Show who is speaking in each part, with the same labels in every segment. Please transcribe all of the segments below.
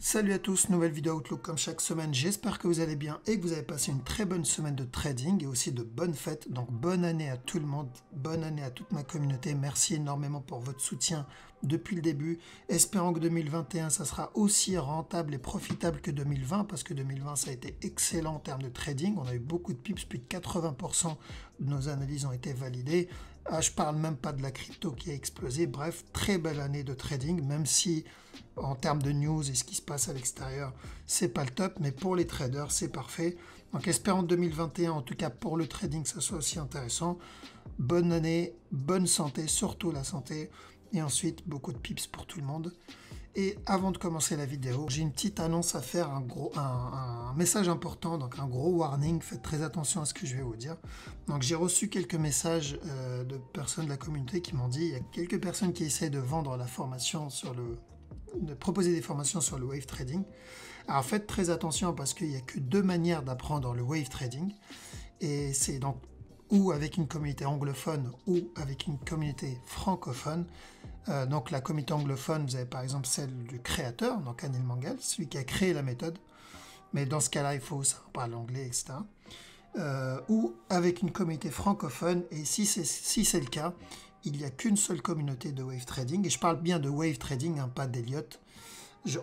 Speaker 1: Salut à tous, nouvelle vidéo Outlook comme chaque semaine, j'espère que vous allez bien et que vous avez passé une très bonne semaine de trading et aussi de bonnes fêtes. Donc bonne année à tout le monde, bonne année à toute ma communauté, merci énormément pour votre soutien depuis le début. Espérons que 2021 ça sera aussi rentable et profitable que 2020 parce que 2020 ça a été excellent en termes de trading, on a eu beaucoup de pips, plus de 80% de nos analyses ont été validées. Je parle même pas de la crypto qui a explosé, bref, très belle année de trading, même si en termes de news et ce qui se passe à l'extérieur, c'est pas le top, mais pour les traders, c'est parfait. Donc espérons 2021, en tout cas pour le trading, ça soit aussi intéressant. Bonne année, bonne santé, surtout la santé, et ensuite beaucoup de pips pour tout le monde. Et avant de commencer la vidéo, j'ai une petite annonce à faire, un message important, donc un gros warning, faites très attention à ce que je vais vous dire. Donc j'ai reçu quelques messages de personnes de la communauté qui m'ont dit, il y a quelques personnes qui essaient de vendre la formation de proposer des formations sur le wave trading. Alors faites très attention parce qu'il n'y a que deux manières d'apprendre le wave trading, et c'est donc ou avec une communauté anglophone ou avec une communauté francophone. Donc la communauté anglophone, vous avez par exemple celle du créateur, donc Anil Mangal, celui qui a créé la méthode, mais dans ce cas-là, il faut savoir parler anglais, etc. Ou avec une communauté francophone, et si c'est le cas, il n'y a qu'une seule communauté de wave trading, et je parle bien de wave trading, hein, pas d'Elliott,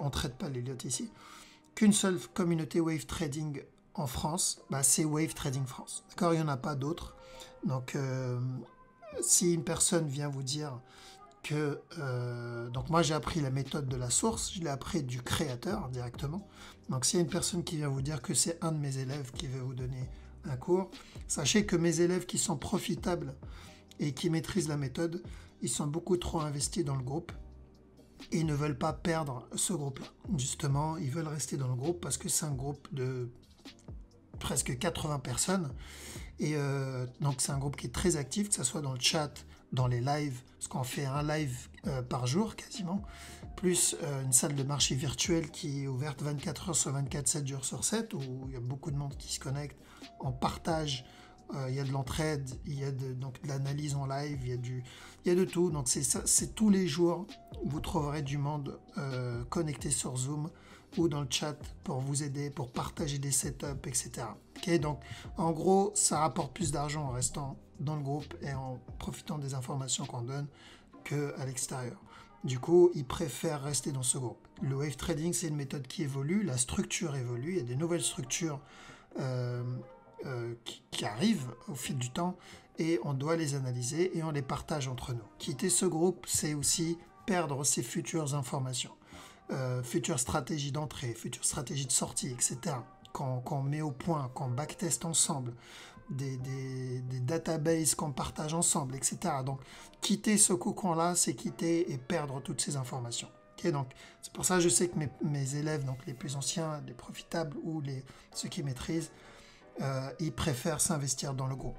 Speaker 1: on ne traite pas l'Elliott ici, qu'une seule communauté wave trading en France, c'est Wave Trading France. D'accord, il n'y en a pas d'autres. Donc, si une personne vient vous dire que... donc, moi, j'ai appris la méthode de la source, je l'ai appris du créateur directement. Donc, s'il y a une personne qui vient vous dire que c'est un de mes élèves qui veut vous donner un cours, sachez que mes élèves qui sont profitables et qui maîtrisent la méthode, ils sont beaucoup trop investis dans le groupe et ils ne veulent pas perdre ce groupe-là. Justement, ils veulent rester dans le groupe parce que c'est un groupe de presque 80 personnes et donc c'est un groupe qui est très actif, que ce soit dans le chat, dans les lives, parce qu'on fait un live par jour quasiment, plus une salle de marché virtuelle qui est ouverte 24 heures sur 24, 7 jours sur 7, où il y a beaucoup de monde qui se connecte, on partage, il y a de l'entraide, il y a donc de l'analyse en live, il y a de tout, donc c'est tous les jours, vous trouverez du monde connecté sur Zoom ou dans le chat pour vous aider, pour partager des setups, etc. Okay, donc en gros, ça rapporte plus d'argent en restant dans le groupe et en profitant des informations qu'on donne qu'à l'extérieur. Du coup, ils préfèrent rester dans ce groupe. Le wave trading, c'est une méthode qui évolue, la structure évolue, il y a des nouvelles structures qui arrivent au fil du temps et on doit les analyser et on les partage entre nous. Quitter ce groupe, c'est aussi perdre ses futures informations. Futures stratégies d'entrée, futures stratégies de sortie, etc. Qu'on met au point, qu'on backteste ensemble, des databases qu'on partage ensemble, etc. Donc, quitter ce cocon-là, c'est quitter et perdre toutes ces informations. Okay, donc, c'est pour ça que je sais que mes élèves, donc les plus anciens, les profitables ou ceux qui maîtrisent, ils préfèrent s'investir dans le groupe.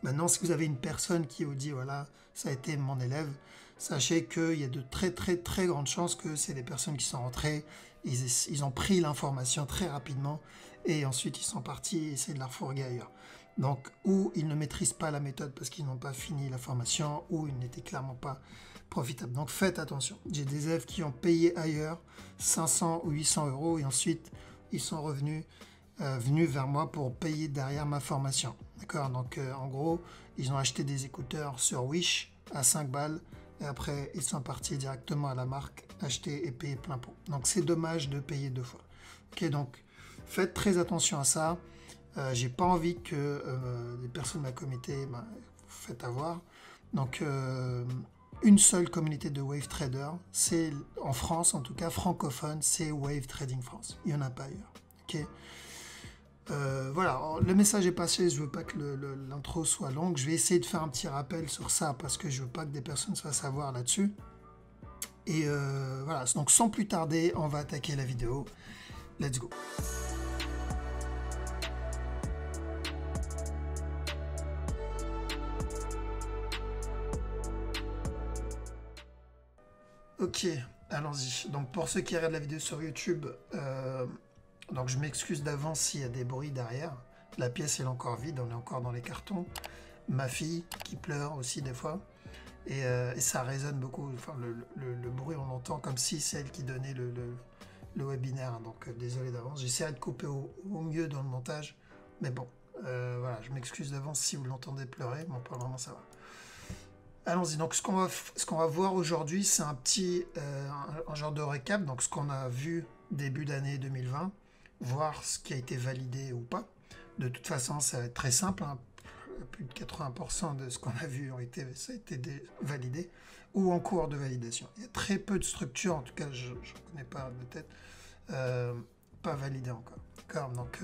Speaker 1: Maintenant, si vous avez une personne qui vous dit, voilà, ça a été mon élève, sachez qu'il y a de très très très grandes chances que c'est des personnes qui sont rentrées, ils ont pris l'information très rapidement et ensuite ils sont partis essayer de la refourguer ailleurs. Donc, ou ils ne maîtrisent pas la méthode parce qu'ils n'ont pas fini la formation, ou ils n'étaient clairement pas profitables. Donc faites attention. J'ai des élèves qui ont payé ailleurs 500 ou 800 € et ensuite ils sont venus vers moi pour payer derrière ma formation. D'accord, donc en gros, ils ont acheté des écouteurs sur Wish à 5 balles et après ils sont partis directement à la marque acheter et payer plein pot. Donc c'est dommage de payer deux fois. Ok, donc faites très attention à ça. J'ai pas envie que les personnes de ma communauté faites avoir. Donc une seule communauté de wave trader, c'est en France en tout cas francophone, c'est Wave Trading France. Il n'y en a pas ailleurs. Ok. Voilà, le message est passé, je veux pas que l'intro soit longue, je vais essayer de faire un petit rappel sur ça parce que je veux pas que des personnes se fassent avoir là-dessus. Et voilà, donc sans plus tarder, on va attaquer la vidéo. Let's go. Ok, allons-y. Donc pour ceux qui regardent la vidéo sur YouTube, donc je m'excuse d'avance s'il y a des bruits derrière. La pièce elle est encore vide, on est encore dans les cartons. Ma fille qui pleure aussi des fois. Et ça résonne beaucoup. Enfin, le bruit on l'entend comme si c'est elle qui donnait le webinaire, hein, donc désolé d'avance. J'essaierai de couper au mieux dans le montage, mais bon, voilà, je m'excuse d'avance si vous l'entendez pleurer, bon, pour le moment ça va. Allons-y, donc ce qu'on va voir aujourd'hui, c'est un petit un genre de récap, donc ce qu'on a vu début d'année 2020, voir ce qui a été validé ou pas. De toute façon, ça va être très simple, hein. Plus de 80% de ce qu'on a vu ça a été validé ou en cours de validation. Il y a très peu de structures, en tout cas je ne connais pas de tête, pas validées encore. D'accord, donc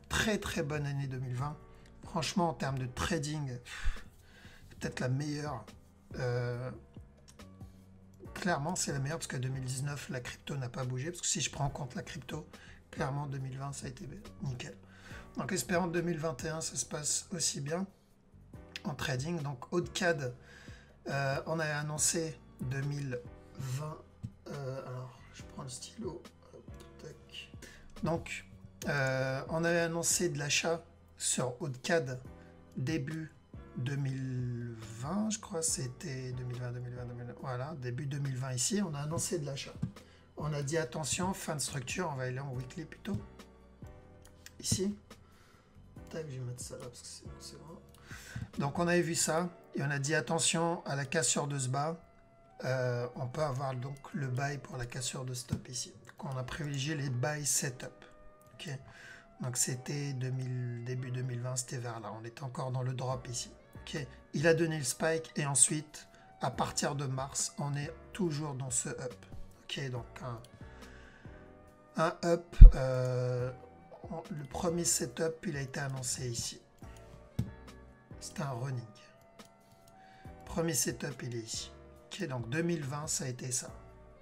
Speaker 1: très très bonne année 2020. Franchement, en termes de trading, peut-être la meilleure. Clairement, c'est la meilleure parce qu'à 2019, la crypto n'a pas bougé. Parce que si je prends en compte la crypto, clairement 2020, ça a été nickel. Donc espérons que 2021, ça se passe aussi bien en trading. Donc AudeCAD, on avait annoncé 2020. Alors, je prends le stylo. Tac. Donc, on avait annoncé de l'achat sur AudeCAD début 2020, je crois, c'était 2020, voilà, début 2020 ici, on a annoncé de l'achat. On a dit attention, fin de structure, on va aller en weekly plutôt. Ici. Tac, je vais mettre ça là parce que c'est bon. Donc on avait vu ça, et on a dit attention à la cassure de ce bas. On peut avoir donc le buy pour la cassure de stop ici. Donc on a privilégié les buy setup. Ok. Donc c'était début 2020, c'était vers là. On était encore dans le drop ici. Okay. Il a donné le spike et ensuite, à partir de mars, on est toujours dans ce up. Ok, donc un up. Le premier setup, il a été annoncé ici. C'était un running. Premier setup, il est ici. Ok, donc 2020, ça a été ça.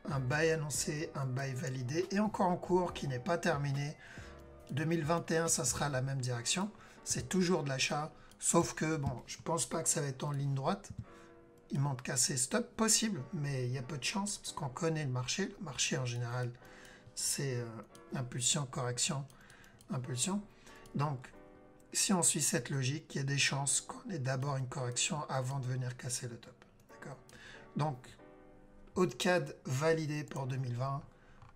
Speaker 1: Un buy annoncé, un buy validé et encore en cours qui n'est pas terminé. 2021, ça sera la même direction. C'est toujours de l'achat. Sauf que, bon, je pense pas que ça va être en ligne droite. Il manque casser stop, possible, mais il y a peu de chance parce qu'on connaît le marché. Le marché, en général, c'est impulsion, correction, impulsion. Donc, si on suit cette logique, il y a des chances qu'on ait d'abord une correction avant de venir casser le top. D'accord? Donc, AudeCAD validé pour 2020,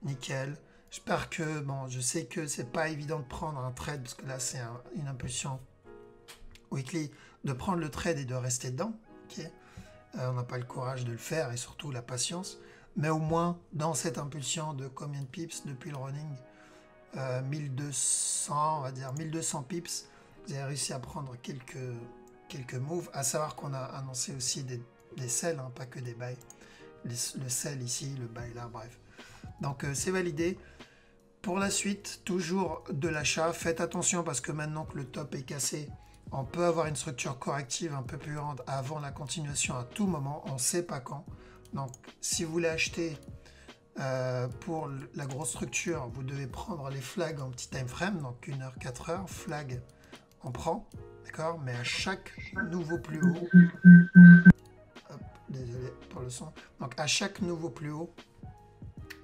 Speaker 1: nickel. J'espère que, bon, je sais que c'est pas évident de prendre un trade parce que là, c'est une impulsion weekly, de prendre le trade et de rester dedans. Okay, on n'a pas le courage de le faire et surtout la patience, mais au moins dans cette impulsion de combien de pips depuis le running, 1200, on va dire 1200 pips, vous avez réussi à prendre quelques moves, à savoir qu'on a annoncé aussi des sells, hein, pas que des buys, le sell ici, le buy là, bref. Donc c'est validé. Pour la suite, toujours de l'achat, faites attention parce que maintenant que le top est cassé, on peut avoir une structure corrective un peu plus grande avant la continuation à tout moment, on ne sait pas quand. Donc si vous voulez acheter pour la grosse structure, vous devez prendre les flags en petit time frame, donc 1 heure, 4 heures, flag on prend, d'accord, mais à chaque nouveau plus haut, hop, désolé pour le son, donc à chaque nouveau plus haut,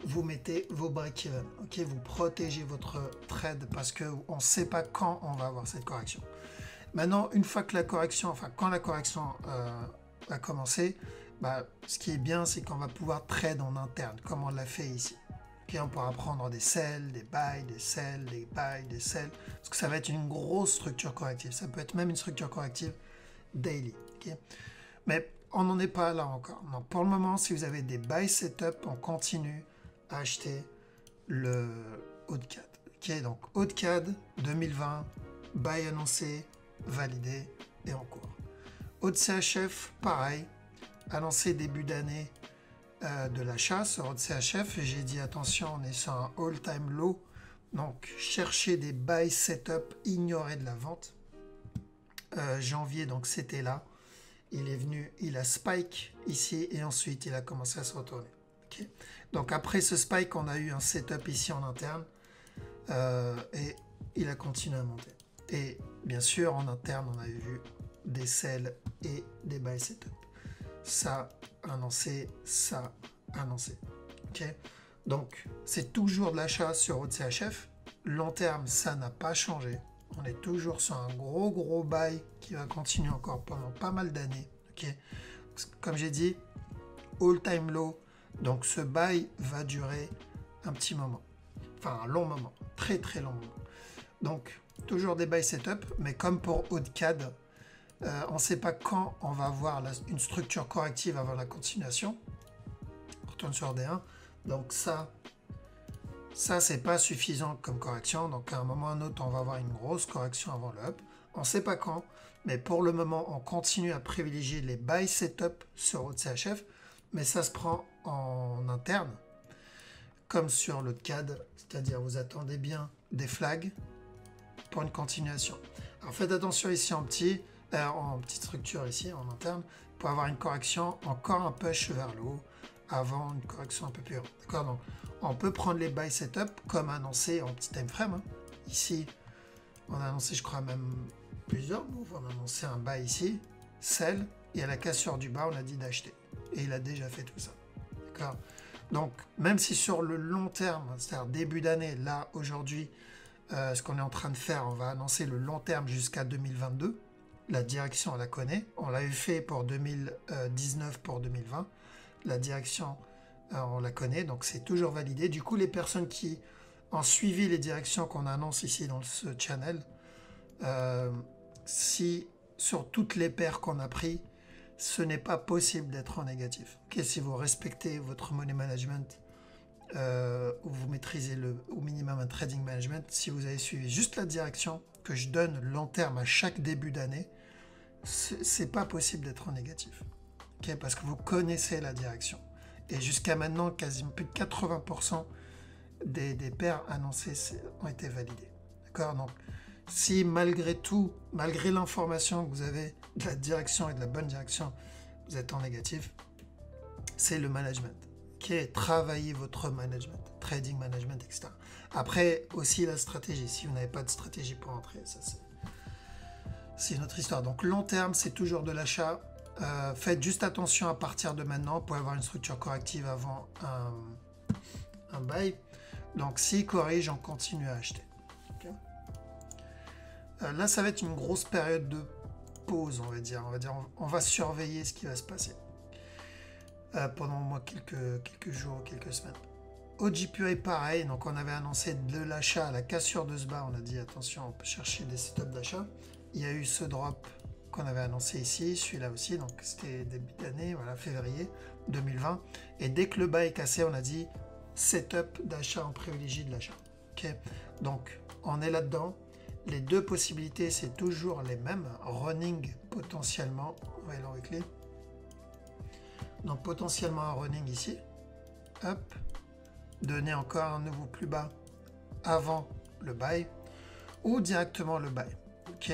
Speaker 1: vous mettez vos break-even, ok, vous protégez votre trade parce qu'on ne sait pas quand on va avoir cette correction. Maintenant, une fois que la correction, enfin quand la correction va commencer, bah, ce qui est bien, c'est qu'on va pouvoir trade en interne, comme on l'a fait ici. Okay, on pourra prendre des sells, des buys, des sells, des buys, des sells, parce que ça va être une grosse structure corrective. Ça peut être même une structure corrective daily. Okay, mais on n'en est pas là encore. Donc, pour le moment, si vous avez des buy setup, on continue à acheter le AudeCAD. Okay, donc AudeCAD 2020, buy annoncé, validé et en cours. AudeCHF, pareil, annoncé début d'année de l'achat sur AudeCHF. J'ai dit attention, on est sur un all-time low. Donc, chercher des buy setup, ignorer de la vente. Janvier, donc c'était là. Il est venu, il a spike ici et ensuite il a commencé à se retourner. Okay. Donc après ce spike, on a eu un setup ici en interne et il a continué à monter. Et bien sûr, en interne, on avait vu des sells et des buy setup. Ça annoncé, ça annoncé. Okay. Donc c'est toujours de l'achat sur AudeCHF. Long terme, ça n'a pas changé. On est toujours sur un gros buy qui va continuer encore pendant pas mal d'années. Okay. Comme j'ai dit, all time low. Donc ce buy va durer un petit moment. enfin un long moment, très très long moment. Donc toujours des buy setup, mais comme pour AutoCAD, on ne sait pas quand on va avoir une structure corrective avant la continuation. On retourne sur D1. Donc ça c'est pas suffisant comme correction. Donc à un moment ou à un autre, on va avoir une grosse correction avant le up. On ne sait pas quand, mais pour le moment, on continue à privilégier les buy setup sur OCHF, mais ça se prend en interne, comme sur le CAD, c'est-à-dire vous attendez bien des flags pour une continuation. Alors faites attention ici en petite structure ici en interne pour avoir une correction encore un push vers le haut avant une correction un peu plus haut. D'accord, donc on peut prendre les buy setup comme annoncé en petit time frame. Hein. Ici, on a annoncé, je crois même plusieurs moves. On a annoncé un buy ici, sell, et à la cassure du bas, on a dit d'acheter. Et il a déjà fait tout ça. D'accord. Donc même si sur le long terme, c'est-à-dire début d'année, là aujourd'hui, ce qu'on est en train de faire, on va annoncer le long terme jusqu'à 2022. La direction, on la connaît. On l'avait fait pour 2019, pour 2020. La direction, on la connaît, donc c'est toujours validé. Du coup, les personnes qui ont suivi les directions qu'on annonce ici dans ce channel, si sur toutes les paires qu'on a pris, ce n'est pas possible d'être en négatif. Okay, si vous respectez votre money management, ou vous maîtrisez au minimum un trading management, si vous avez suivi juste la direction que je donne long terme à chaque début d'année, c'est pas possible d'être en négatif. Okay, parce que vous connaissez la direction. Et jusqu'à maintenant, quasiment plus de 80% des paires annoncées ont été validées. D'accord. Donc, si malgré tout, malgré l'information que vous avez de la direction et de la bonne direction, vous êtes en négatif, c'est le management. Okay, travaillez votre management, trading management, etc. Après, aussi la stratégie. Si vous n'avez pas de stratégie pour entrer, ça c'est une autre histoire. Donc, long terme, c'est toujours de l'achat. Faites juste attention à partir de maintenant pour avoir une structure corrective avant un buy. Donc s'il corrige, on continue à acheter. Okay. Là, ça va être une grosse période de pause, on va dire. On va surveiller ce qui va se passer pendant au moins quelques jours, quelques semaines. OGPA, pareil. Donc on avait annoncé de l'achat à la cassure de ce bas. On a dit attention, on peut chercher des setups d'achat. Il y a eu ce drop qu'on avait annoncé ici, celui-là aussi, donc c'était début d'année, voilà, février 2020. Et dès que le bas est cassé, on a dit setup d'achat, en privilégie de l'achat. Okay. Donc, on est là-dedans. Les deux possibilités, c'est toujours les mêmes. Running potentiellement, on va aller dans les clés. Donc, potentiellement un running ici. Hop. Donner encore un nouveau plus bas avant le buy. Ou directement le buy. Ok.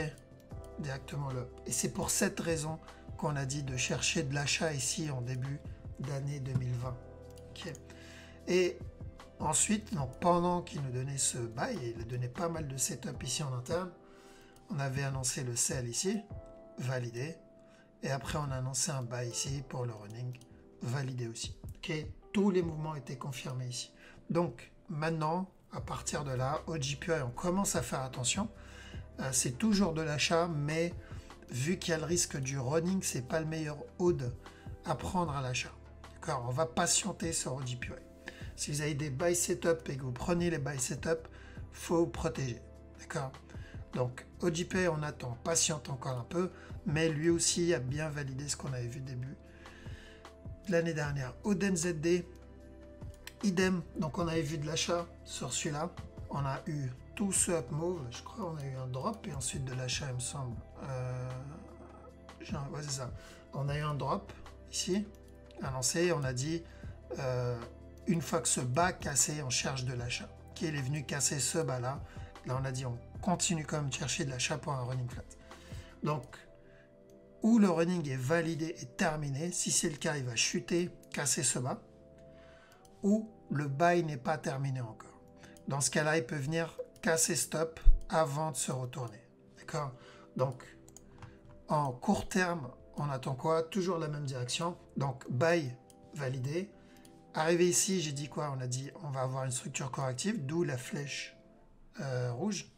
Speaker 1: Directement le. Et c'est pour cette raison qu'on a dit de chercher de l'achat ici en début d'année 2020. Okay. Et ensuite, donc pendant qu'il nous donnait ce buy, il a donné pas mal de setup ici en interne, on avait annoncé le sell ici, validé, et après on a annoncé un buy ici pour le running, validé aussi. Okay. Tous les mouvements étaient confirmés ici. Donc maintenant, à partir de là, au GPI, on commence à faire attention. C'est toujours de l'achat, mais vu qu'il y a le risque du running, c'est pas le meilleur odd à prendre à l'achat. D'accord, on va patienter sur OGPI. Si vous avez des buy setup et que vous prenez les buy setup, faut vous protéger. D'accord. Donc OGPI, on attend, patiente encore un peu, mais lui aussi a bien validé ce qu'on avait vu début de l'année dernière. ODNZD, idem. Donc on avait vu de l'achat sur celui-là. On a eu tout ce up move, je crois on a eu un drop et ensuite de l'achat, il me semble. Ouais, c'est ça. On a eu un drop ici, annoncé, on a dit une fois que ce bas cassé, on cherche de l'achat. Qui est venu casser ce bas là. Là on a dit on continue quand même de chercher de l'achat pour un running flat. Donc, où le running est validé et terminé, si c'est le cas, il va chuter, casser ce bas, ou le buy n'est pas terminé encore. Dans ce cas-là, il peut venir casser stop avant de se retourner. D'accord. Donc, en court terme, on attend quoi? Toujours la même direction. Donc, buy validé. Arrivé ici, j'ai dit quoi? On a dit on va avoir une structure corrective, d'où la flèche rouge.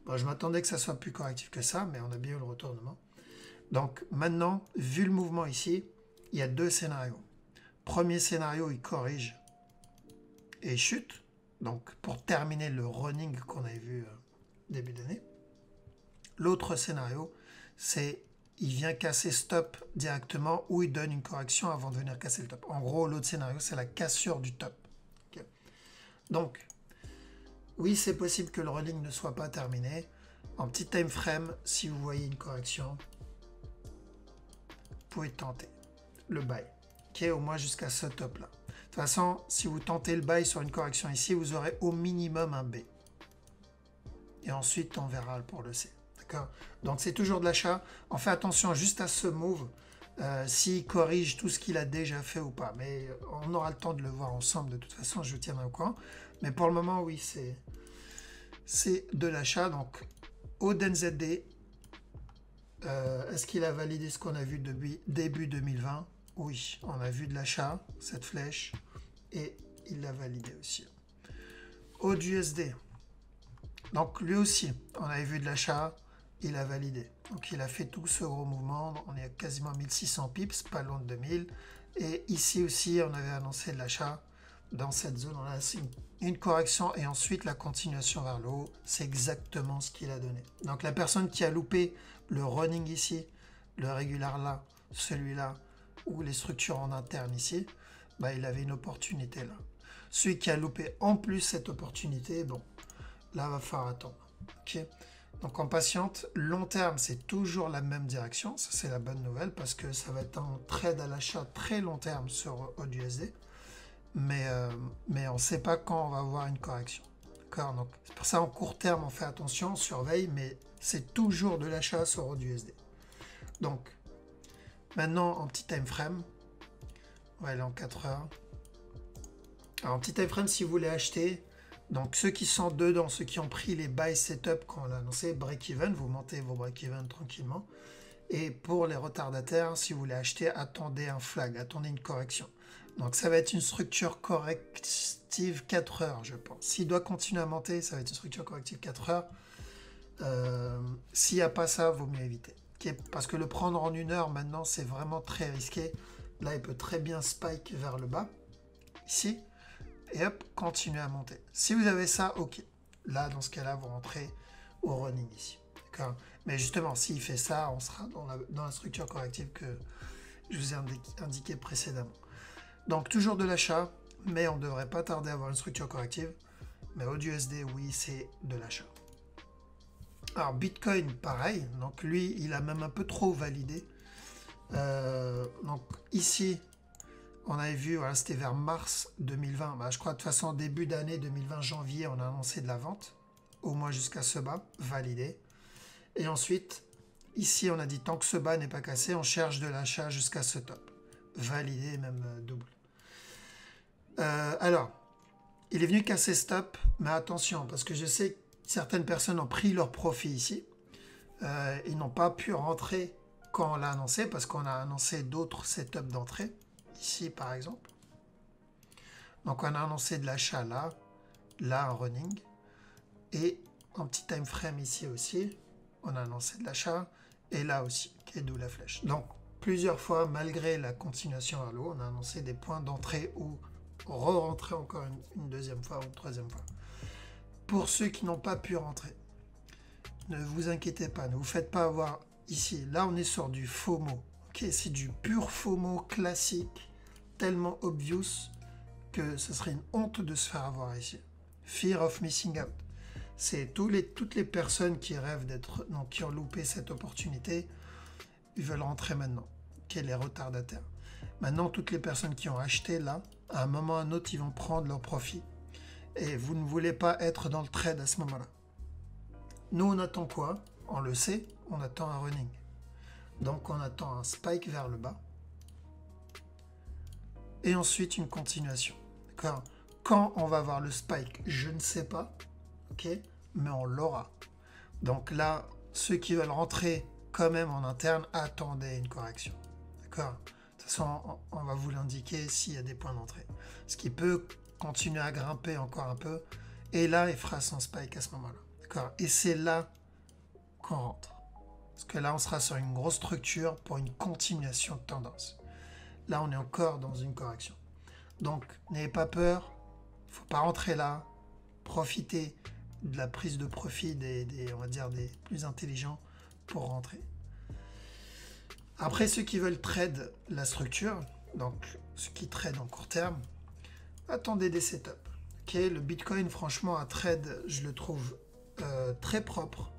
Speaker 1: Bon, je m'attendais que ça soit plus correctif que ça, mais on a bien eu le retournement. Donc, maintenant, vu le mouvement ici, il y a deux scénarios. Premier scénario, il corrige et chute. Donc, pour terminer le running qu'on avait vu début d'année. L'autre scénario, c'est il vient casser stop directement ou il donne une correction avant de venir casser le top. En gros, l'autre scénario, c'est la cassure du top. Okay. Donc, oui, c'est possible que le running ne soit pas terminé. En petit time frame, si vous voyez une correction, vous pouvez tenter le buy, qui est au moins jusqu'à ce top-là. De toute façon, si vous tentez le buy sur une correction ici, vous aurez au minimum un B. Et ensuite, on verra pour le C. Donc c'est toujours de l'achat. On fait attention juste à ce move, s'il corrige tout ce qu'il a déjà fait ou pas. Mais on aura le temps de le voir ensemble. De toute façon, je vous tiendrai au courant. Mais pour le moment, oui, c'est de l'achat. Donc, OdenZD, est-ce qu'il a validé ce qu'on a vu depuis début 2020? Oui, on a vu de l'achat, cette flèche, et il l'a validé aussi. AUDUSD, donc lui aussi, on avait vu de l'achat, il a validé. Donc il a fait tout ce gros mouvement, on est à quasiment 1600 pips, pas loin de 2000. Et ici aussi, on avait annoncé de l'achat dans cette zone. On a une correction et ensuite la continuation vers le haut. C'est exactement ce qu'il a donné. Donc la personne qui a loupé le running ici, le régular là, celui-là, ou les structures en interne ici, bah, il avait une opportunité là. Celui qui a loupé en plus cette opportunité, bon, là, va falloir attendre. Okay. Donc en patiente, long terme, c'est toujours la même direction. Ça, c'est la bonne nouvelle parce que ça va être un trade à l'achat très long terme sur AUDUSD. Mais on ne sait pas quand on va avoir une correction. D'accord. Donc c'est pour ça en court terme, on fait attention, on surveille, mais c'est toujours de l'achat sur AUDUSD. Donc maintenant, en petit time frame, on va aller en 4 heures. Alors en petit time frame, si vous voulez acheter, donc ceux qui sont dedans, ceux qui ont pris les buy setup quand on l'a annoncé, break-even, vous montez vos break-even tranquillement. Et pour les retardataires, si vous voulez acheter, attendez un flag, attendez une correction. Donc ça va être une structure corrective 4 heures, je pense. S'il doit continuer à monter, ça va être une structure corrective 4 heures. S'il n'y a pas ça, vaut mieux éviter. Okay. Parce que le prendre en 1 heure, maintenant, c'est vraiment très risqué. Là, il peut très bien spike vers le bas, ici. Et hop, continuez à monter. Si vous avez ça, ok. Là, dans ce cas-là, vous rentrez au running ici. D'accord. Mais justement, s'il fait ça, on sera dans la structure corrective que je vous ai indiqué précédemment. Donc, toujours de l'achat, mais on ne devrait pas tarder à avoir une structure corrective. Mais AUDUSD, oui, c'est de l'achat. Alors, Bitcoin, pareil. Donc, lui, il a même un peu trop validé. Donc, ici, on avait vu, voilà, c'était vers mars 2020. Bah, je crois de toute façon, début d'année 2020, janvier, on a annoncé de la vente. Au moins jusqu'à ce bas, validé. Et ensuite, ici, on a dit tant que ce bas n'est pas cassé, on cherche de l'achat jusqu'à ce top. Validé, même double. Alors, il est venu casser stop, mais attention, parce que je sais que certaines personnes ont pris leur profit ici. Ils n'ont pas pu rentrer quand on l'a annoncé, parce qu'on a annoncé d'autres setups d'entrée. Ici, par exemple. Donc, on a annoncé de l'achat là, en running. Et en petit time frame ici aussi, on a annoncé de l'achat. Et là aussi, qui est d'où la flèche. Donc, plusieurs fois, malgré la continuation vers le haut, on a annoncé des points d'entrée ou re-rentrer encore une deuxième fois ou une troisième fois. Pour ceux qui n'ont pas pu rentrer, ne vous inquiétez pas, ne vous faites pas avoir ici. Là, on est sur du FOMO. Okay, c'est du pur FOMO classique, tellement obvious que ce serait une honte de se faire avoir ici. Fear of missing out. C'est toutes les personnes qui rêvent d'être, donc qui ont loupé cette opportunité, ils veulent rentrer maintenant. Okay, les retardataires. Maintenant, toutes les personnes qui ont acheté là, à un moment ou à un autre, ils vont prendre leur profit. Et vous ne voulez pas être dans le trade à ce moment-là. Nous, on attend quoi? On le sait, on attend un running. Donc, on attend un spike vers le bas. Et ensuite, une continuation. D'accord? Quand on va avoir le spike, je ne sais pas. Ok? Mais on l'aura. Donc là, ceux qui veulent rentrer quand même en interne, attendez une correction. D'accord? De toute façon, on va vous l'indiquer s'il y a des points d'entrée. Ce qui peut continuer à grimper encore un peu. Et là, il fera son spike à ce moment-là. D'accord? Et c'est là qu'on rentre. Parce que là, on sera sur une grosse structure pour une continuation de tendance. Là, on est encore dans une correction. Donc, n'ayez pas peur. Il ne faut pas rentrer là. profiter de la prise de profit on va dire des plus intelligents pour rentrer. Après, ceux qui veulent trade la structure, donc ceux qui trade en court terme, attendez des setups. Okay, le Bitcoin, franchement, à trade, je le trouve très propre.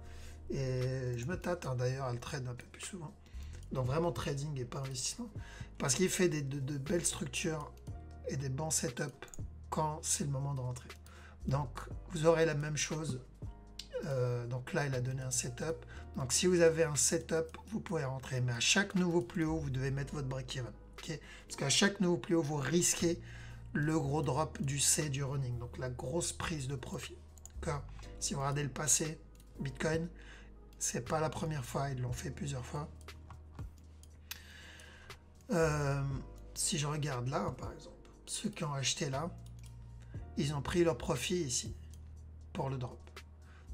Speaker 1: Et je me tâte d'ailleurs à le trade un peu plus souvent. Donc vraiment trading et pas investissement. Parce qu'il fait de belles structures et des bons setups quand c'est le moment de rentrer. Donc vous aurez la même chose. Donc là, il a donné un setup. Donc si vous avez un setup, vous pouvez rentrer. Mais à chaque nouveau plus haut, vous devez mettre votre break-even. Okay, parce qu'à chaque nouveau plus haut, vous risquez le gros drop du C du running. Donc la grosse prise de profit. Si vous regardez le passé, Bitcoin, c'est pas la première fois, ils l'ont fait plusieurs fois. Si je regarde là, par exemple, ceux qui ont acheté là, ils ont pris leur profit ici pour le drop.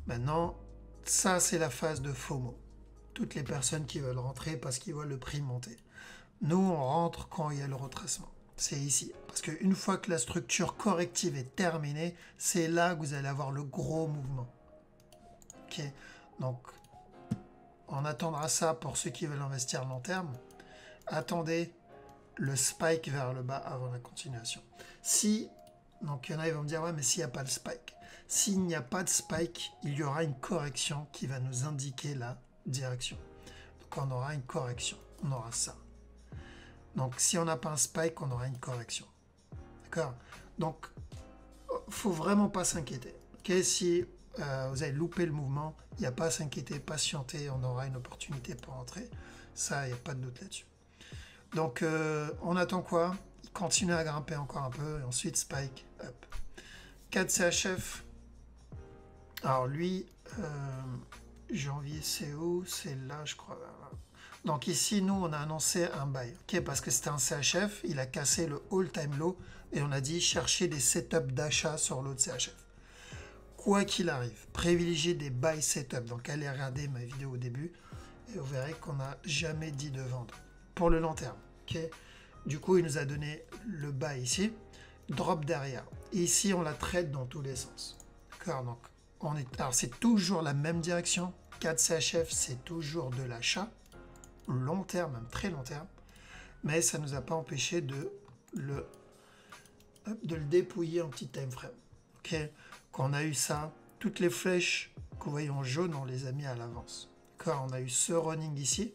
Speaker 1: Maintenant, ça c'est la phase de FOMO. Toutes les personnes qui veulent rentrer parce qu'ils voient le prix monter. Nous, on rentre quand il y a le retracement. C'est ici. Parce qu'une fois que la structure corrective est terminée, c'est là que vous allez avoir le gros mouvement. Ok. Donc, on attendra ça pour ceux qui veulent investir long terme. Attendez le spike vers le bas avant la continuation. Donc il y en a qui vont me dire, ouais, mais s'il n'y a pas de spike. S'il n'y a pas de spike, il y aura une correction qui va nous indiquer la direction. Donc on aura une correction, on aura ça. Donc si on n'a pas un spike, on aura une correction. D'accord? Donc, faut vraiment pas s'inquiéter. Okay? Si vous avez loupé le mouvement, il n'y a pas à s'inquiéter, patienter, on aura une opportunité pour entrer. Ça, il n'y a pas de doute là-dessus. Donc, on attend quoi? Il continue à grimper encore un peu, et ensuite spike, up. 4 CHF. Alors lui, janvier, c'est où? C'est là, je crois. Donc ici, nous, on a annoncé un buy. Okay, parce que c'était un CHF, il a cassé le all-time low, et on a dit chercher des setups d'achat sur l'autre CHF. Quoi qu'il arrive, privilégiez des buy setups. Donc allez regarder ma vidéo au début, et vous verrez qu'on n'a jamais dit de vendre. Pour le long terme. Okay. Du coup, il nous a donné le buy ici, drop derrière. Et ici, on la traite dans tous les sens. D'accord. Donc, alors c'est toujours la même direction. 4 CHF, c'est toujours de l'achat. Long terme, même très long terme. Mais ça ne nous a pas empêché de le dépouiller en petit time frame. Okay. Quand on a eu ça, toutes les flèches que vous voyez en jaune, on les a mis à l'avance. D'accord. On a eu ce running ici.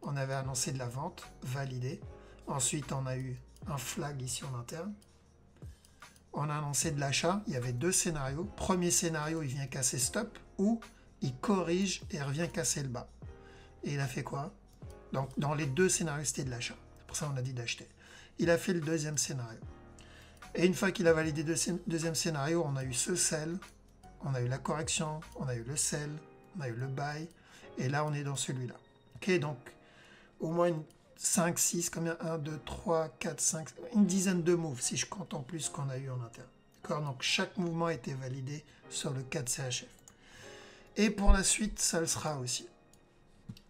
Speaker 1: On avait annoncé de la vente, validé. Ensuite, on a eu un flag ici en interne. On a annoncé de l'achat. Il y avait 2 scénarios. Premier scénario, il vient casser stop, ou il corrige et revient casser le bas. Et il a fait quoi? Donc, dans les 2 scénarios, c'était de l'achat. C'est pour ça qu'on a dit d'acheter. Il a fait le deuxième scénario. Et une fois qu'il a validé le deuxième scénario, on a eu ce sell, on a eu la correction, on a eu le sell, on a eu le buy. Et là, on est dans celui-là. Ok, donc, au moins 5, 6, combien? 1, 2, 3, 4, 5, une dizaine de moves, si je compte en plus qu'on a eu en interne. D'accord. Donc, chaque mouvement a été validé sur le 4 CHF. Et pour la suite, ça le sera aussi.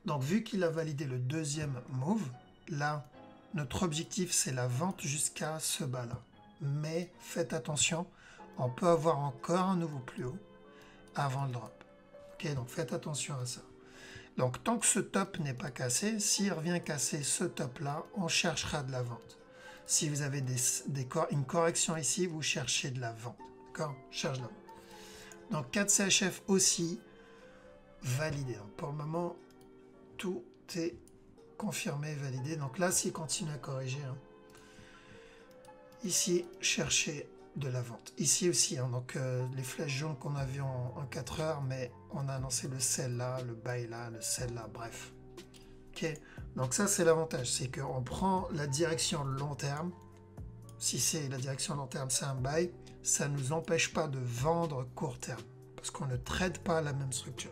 Speaker 1: Donc, vu qu'il a validé le deuxième move, là, notre objectif, c'est la vente jusqu'à ce bas-là. Mais faites attention, on peut avoir encore un nouveau plus haut avant le drop. Ok, donc faites attention à ça. Donc, tant que ce top n'est pas cassé, s'il revient casser ce top-là, on cherchera de la vente. Si vous avez une correction ici, vous cherchez de la vente. D'accord? Cherche de la vente. Donc, 4 CHF aussi validé. Donc, pour le moment, tout est confirmé, validé. Donc là, s'il continue à corriger, ici, cherchez de la vente. Ici aussi, donc les flèches jaunes qu'on a vues en 4 heures, mais on a annoncé le sell là, le buy là, le sell là, bref. Ok, donc ça c'est l'avantage, c'est qu'on prend la direction long terme. Si c'est la direction long terme, c'est un buy, ça ne nous empêche pas de vendre court terme, parce qu'on ne traite pas la même structure.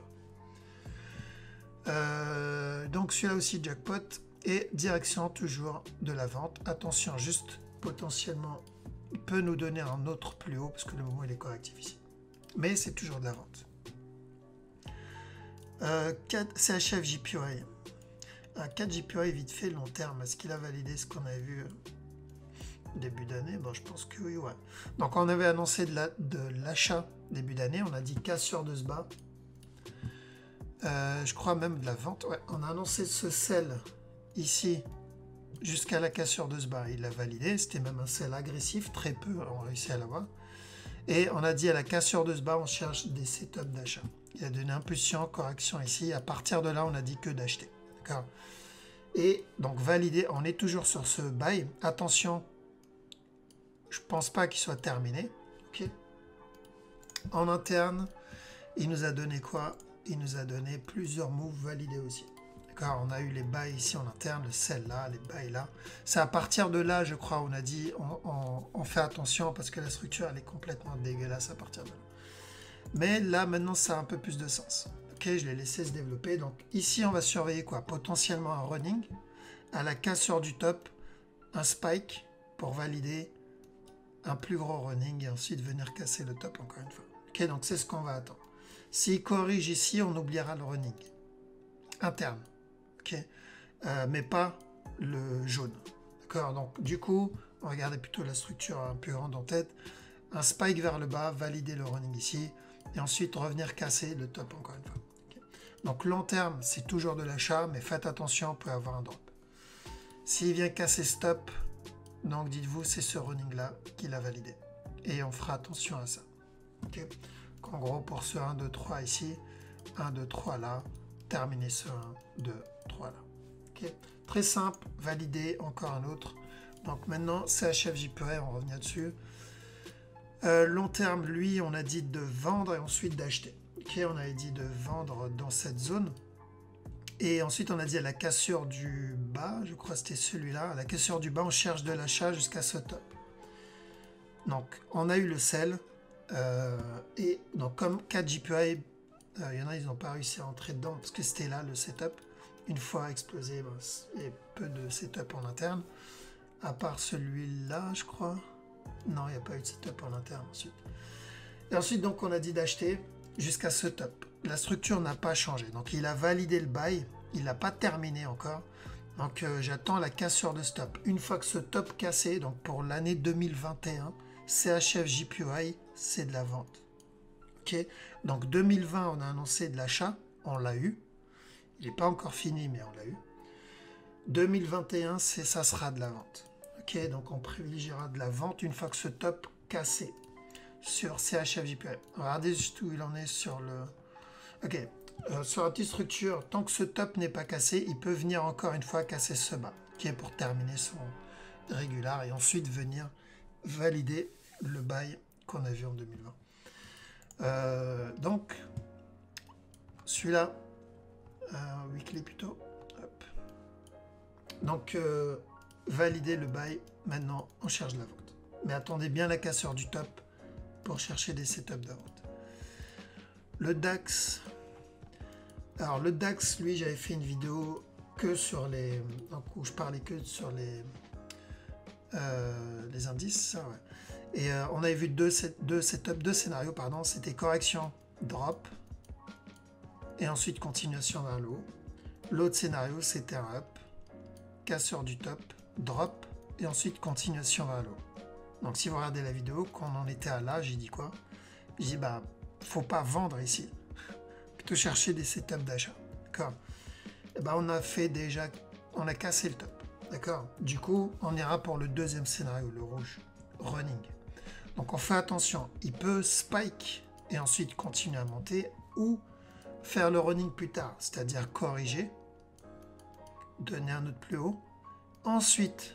Speaker 1: Donc celui-là aussi jackpot, et direction toujours de la vente. Attention, juste potentiellement il peut nous donner un autre plus haut parce que le mouvement il est correctif ici, mais c'est toujours de la vente. 4 CHF JPY, 4 JPY vite fait long terme, est-ce qu'il a validé ce qu'on avait vu début d'année, bon, je pense que oui, ouais. Donc on avait annoncé de l'achat début d'année, on a dit cassure de ce bas. Je crois même de la vente, ouais. On a annoncé ce sell ici jusqu'à la cassure de ce bas, il l'a validé, c'était même un sell agressif, très peu ont réussi à l'avoir. Et on a dit à la cassure de ce bas, on cherche des setups d'achat. Il a donné impulsion, correction ici, à partir de là, on a dit que d'acheter. D'accord. Et donc validé, on est toujours sur ce buy. Attention, je pense pas qu'il soit terminé. Ok. En interne, il nous a donné quoi? Il nous a donné plusieurs moves validés aussi. D'accord. On a eu les buys ici en interne, le sell là, les buys là. C'est à partir de là, je crois, on a dit, on fait attention parce que la structure, elle est complètement dégueulasse à partir de là. Mais là, maintenant, ça a un peu plus de sens. Ok, je l'ai laissé se développer. Donc ici, on va surveiller quoi? Potentiellement un running. À la cassure du top, un spike pour valider un plus gros running et ensuite venir casser le top encore une fois. Ok, donc c'est ce qu'on va attendre. S'il corrige ici, on oubliera le running interne. Ok, mais pas le jaune. D'accord, donc du coup, on regardait plutôt la structure un peu grande en tête. Un spike vers le bas, valider le running ici et ensuite revenir casser le top encore une fois. Okay. Donc long terme, c'est toujours de l'achat, mais faites attention, on peut avoir un drop. S'il vient casser stop, donc dites-vous, c'est ce running-là qu'il a validé. Et on fera attention à ça. Okay. En gros, pour ce 1, 2, 3 ici, 1, 2, 3 là, terminer ce 1, 2, 3 là. Okay. Très simple, valider, encore un autre. Donc maintenant, CHF JPY, on revient dessus. Long terme, lui, on a dit de vendre et ensuite d'acheter. Ok, on avait dit de vendre dans cette zone. Et ensuite, on a dit à la cassure du bas, je crois que c'était celui-là, à la cassure du bas, on cherche de l'achat jusqu'à ce top. Donc, on a eu le sell. Et donc, comme 4 JPY, il y en a, ils n'ont pas réussi à entrer dedans parce que c'était là le setup. Une fois explosé, ben, il y a peu de setup en interne. À part celui-là, je crois. Non, il n'y a pas eu de setup en interne ensuite. Et ensuite, donc, on a dit d'acheter jusqu'à ce top. La structure n'a pas changé. Donc, il a validé le buy. Il n'a pas terminé encore. Donc, j'attends la cassure de stop. Une fois que ce top cassé, donc pour l'année 2021, CHF JPY, c'est de la vente. Ok. Donc, 2020, on a annoncé de l'achat. On l'a eu. Il n'est pas encore fini, mais on l'a eu. 2021, ça sera de la vente. Ok, donc on privilégiera de la vente une fois que ce top cassé sur CHF JPY. Regardez juste où il en est sur le... Ok, sur la petite structure, tant que ce top n'est pas cassé, il peut venir encore une fois casser ce bas, qui est pour terminer son régular et ensuite venir valider le bail qu'on a vu en 2020. Donc, celui-là, weekly plutôt. Hop. Donc, valider le buy, maintenant on cherche de la vente. Mais attendez bien la cassure du top pour chercher des setups de vente. Le DAX, alors le DAX, lui, j'avais fait une vidéo que sur les, donc où je parlais que sur les indices, ça, ouais. Et on avait vu deux scénarios, pardon, c'était correction, drop, et ensuite continuation vers le haut. L'autre scénario, c'était un up, cassure du top, drop, et ensuite continuation vers le haut. Donc si vous regardez la vidéo, quand on en était à là, j'ai dit quoi? J'ai dit, bah, faut pas vendre ici, plutôt chercher des setups d'achat, d'accord? Et bah, on a fait déjà, on a cassé le top, d'accord? Du coup, on ira pour le deuxième scénario, le rouge, running. Donc on fait attention, il peut spike et ensuite continuer à monter, ou faire le running plus tard, c'est-à-dire corriger, donner un autre plus haut, ensuite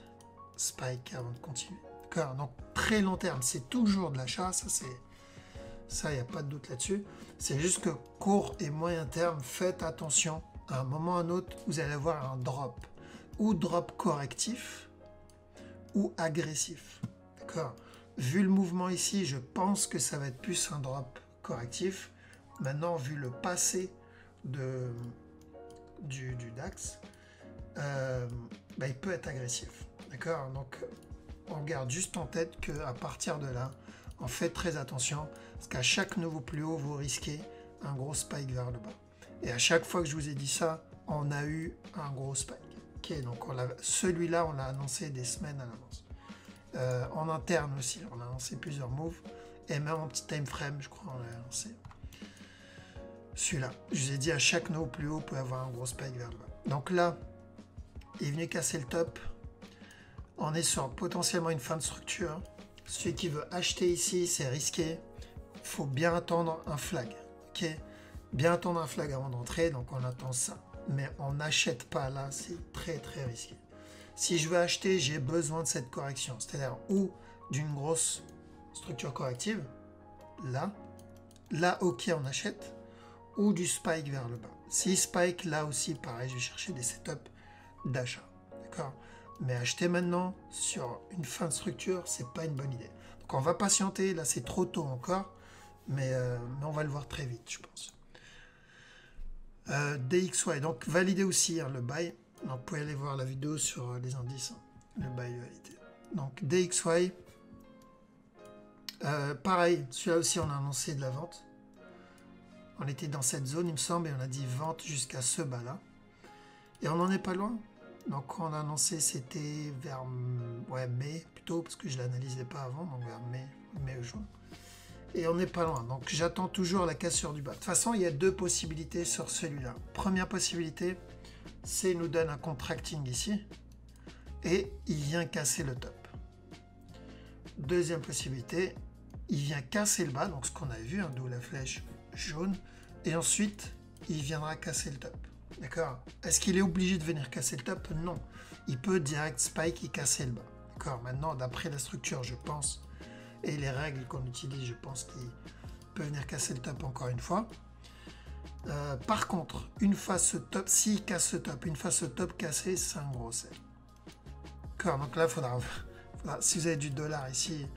Speaker 1: spike avant de continuer. D'accord? Donc très long terme, c'est toujours de l'achat, ça, il n'y a pas de doute là-dessus. C'est juste que court et moyen terme, faites attention. À un moment ou à un autre, vous allez avoir un drop. Ou drop correctif, ou agressif. D'accord? Vu le mouvement ici, je pense que ça va être plus un drop correctif. Maintenant, vu le passé du DAX, bah, il peut être agressif. D'accord? Donc, on garde juste en tête qu'à partir de là, on fait très attention, parce qu'à chaque nouveau plus haut, vous risquez un gros spike vers le bas. Et à chaque fois que je vous ai dit ça, on a eu un gros spike. Ok, donc celui-là, on l'a annoncé des semaines à l'avance. En interne aussi, on a lancé plusieurs moves. Et même en petit time frame, je crois, on a lancé celui-là. Je vous ai dit à chaque nœud plus haut, vous pouvez avoir un gros spike vers le bas. Donc là, il est venu casser le top. On est sur potentiellement une fin de structure. Celui qui veut acheter ici, c'est risqué. Il faut bien attendre un flag. Ok, bien attendre un flag avant d'entrer. Donc on attend ça. Mais on n'achète pas là, c'est très très risqué. Si je veux acheter, j'ai besoin de cette correction. C'est-à-dire ou d'une grosse structure corrective. Là, ok, on achète. Ou du spike vers le bas. Si spike, là aussi, pareil, je vais chercher des setups d'achat. D'accord? Mais acheter maintenant sur une fin de structure, c'est pas une bonne idée. Donc on va patienter, là c'est trop tôt encore, mais on va le voir très vite, je pense. DXY, donc validé aussi hein, le buy. Donc, vous pouvez aller voir la vidéo sur les indices, hein, le buy validé. Donc DXY, pareil, celui-là aussi on a annoncé de la vente. On était dans cette zone, il me semble, et on a dit vente jusqu'à ce bas-là. Et on n'en est pas loin. Donc, quand on a annoncé, c'était vers mai, plutôt, parce que je ne l'analysais pas avant, donc vers mai ou juin. Et on n'est pas loin. Donc, j'attends toujours la cassure du bas. De toute façon, il y a deux possibilités sur celui-là. Première possibilité, c'est nous donne un contracting ici, et il vient casser le top. Deuxième possibilité, il vient casser le bas, donc ce qu'on a vu, hein, d'où la flèche jaune, et ensuite il viendra casser le top. D'accord? Est-ce qu'il est obligé de venir casser le top? Non. Il peut direct spike et casser le bas. D'accord? Maintenant, d'après la structure, je pense, et les règles qu'on utilise, je pense qu'il peut venir casser le top encore une fois. Par contre, une fois ce top, s'il casse ce top, une fois ce top cassé, c'est un gros sell. D'accord? Donc là, il faudra, si vous avez du dollar ici,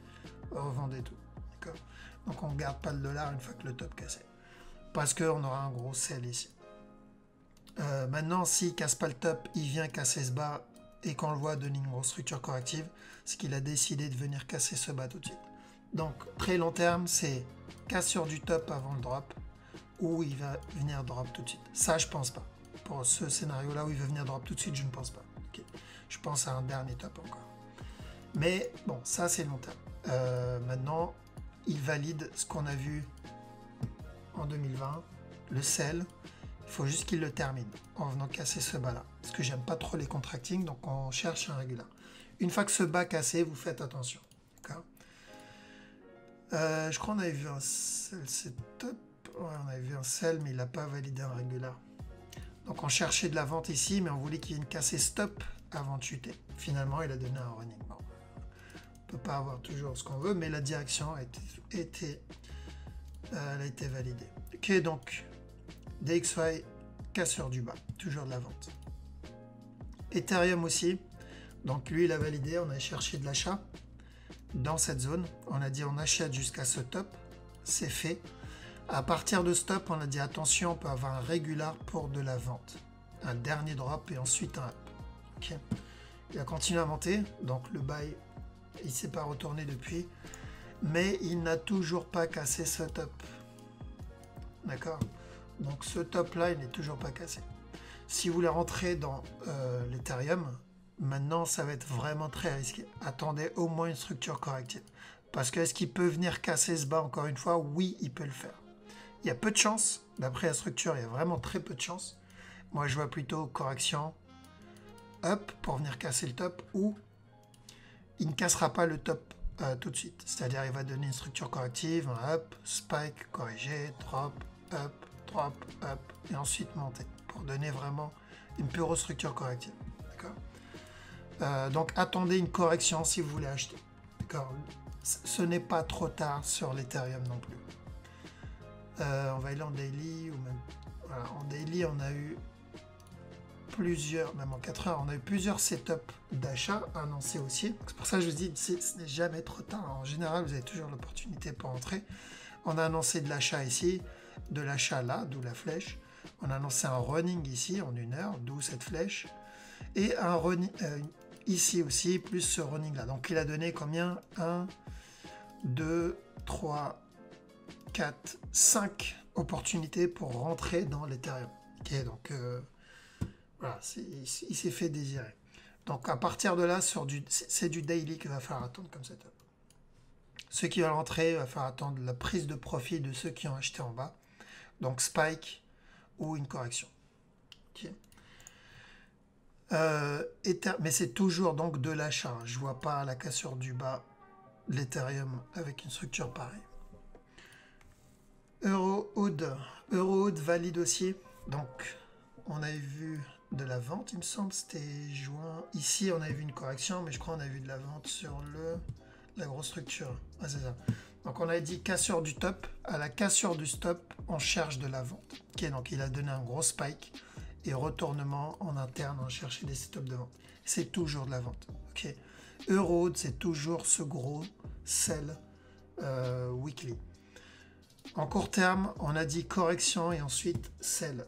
Speaker 1: revendez tout. D'accord? Donc on ne garde pas le dollar une fois que le top cassé. Parce qu'on aura un gros sell ici. Maintenant, s'il ne casse pas le top, il vient casser ce bas. Et quand on le voit donner une grosse structure corrective, c'est qu'il a décidé de venir casser ce bas tout de suite. Donc très long terme, c'est cassure du top avant le drop. Ou il va venir drop tout de suite. Ça, je pense pas. Pour ce scénario-là où il va venir drop tout de suite, je ne pense pas. Okay. Je pense à un dernier top encore. Mais bon, ça c'est long terme. Maintenant, il valide ce qu'on a vu en 2020, le sell. Il faut juste qu'il le termine en venant casser ce bas là, parce que j'aime pas trop les contracting, donc on cherche un régulier. Une fois que ce bas cassé, vous faites attention. D'accord. Je crois qu'on avait vu un sell, c'est top. Ouais, on avait vu un sell, mais il n'a pas validé un régulier. Donc on cherchait de la vente ici, mais on voulait qu'il y ait une cassée stop avant de chuter. Finalement, il a donné un running. Bon, on peut pas avoir toujours ce qu'on veut, mais la direction a été validée. Ok, donc DXY, cassure du bas, toujours de la vente. Ethereum aussi, donc lui il a validé, on a cherché de l'achat dans cette zone, on a dit on achète jusqu'à ce top, c'est fait. À partir de ce top, on a dit attention, on peut avoir un régular pour de la vente, un dernier drop et ensuite un up. Okay. Il a continué à monter, donc le buy, il ne s'est pas retourné depuis, mais il n'a toujours pas cassé ce top. D'accord? Donc ce top là, il n'est toujours pas cassé. Si vous voulez rentrer dans l'Ethereum, maintenant ça va être vraiment très risqué. Attendez au moins une structure corrective. Parce que est-ce qu'il peut venir casser ce bas encore une fois? Oui, il peut le faire. Il y a peu de chance. D'après la structure, il y a vraiment très peu de chance. Moi, je vois plutôt correction up pour venir casser le top, ou il ne cassera pas le top tout de suite. C'est-à-dire il va donner une structure corrective, un up, spike, corrigé, drop, up, et ensuite monter, pour donner vraiment une pure structure corrective. D'accord. Donc attendez une correction si vous voulez acheter. D'accord. Ce n'est pas trop tard sur l'Ethereum non plus. On va aller en daily, ou même voilà, en daily on a eu plusieurs, même en 4 heures, on a eu plusieurs setups d'achat annoncés aussi. C'est pour ça que je vous dis, ce n'est jamais trop tard. En général, vous avez toujours l'opportunité pour entrer. On a annoncé de l'achat ici, de l'achat là, d'où la flèche. On a annoncé un running ici en 1 heure, d'où cette flèche. Et un running ici aussi, plus ce running là. Donc il a donné combien? 1, 2, 3, 4, 5 opportunités pour rentrer dans l'Ethereum. Ok, donc voilà, il s'est fait désirer. Donc à partir de là, c'est du daily qu'il va falloir attendre comme setup. Ceux qui veulent rentrer, il va falloir attendre la prise de profit de ceux qui ont acheté en bas. Donc spike ou une correction. Okay. Mais c'est toujours donc de l'achat. Je ne vois pas la cassure du bas de l'Ethereum avec une structure pareille. Eurohood. Eurohood valide aussi. Donc on avait vu de la vente, il me semble, c'était juin. Ici on avait vu une correction, mais je crois qu'on a vu de la vente sur la grosse structure. Ah, c'est ça. Donc on avait dit cassure du top. À la cassure du stop, on cherche de la vente. Ok, donc il a donné un gros spike. Et retournement en interne, on cherchait des setups de vente. C'est toujours de la vente. Ok. Eurohood, c'est toujours ce gros sell weekly. En court terme, on a dit correction et ensuite sell.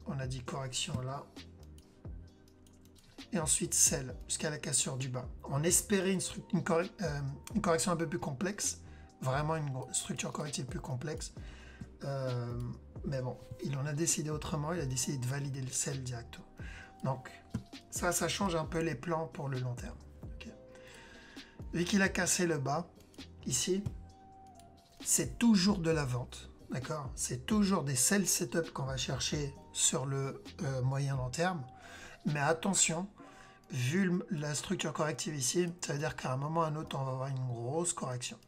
Speaker 1: On a dit correction là. Et ensuite sell jusqu'à la cassure du bas. On espérait une correction un peu plus complexe. Vraiment une structure corrective plus complexe. Mais bon, il en a décidé autrement, il a décidé de valider le sell directement. Donc, ça change un peu les plans pour le long terme. Okay. Vu qu'il a cassé le bas, ici, c'est toujours de la vente. D'accord? C'est toujours des sell setup qu'on va chercher sur le moyen long terme. Mais attention, vu la structure corrective ici, ça veut dire qu'à un moment ou à un autre, on va avoir une grosse correction.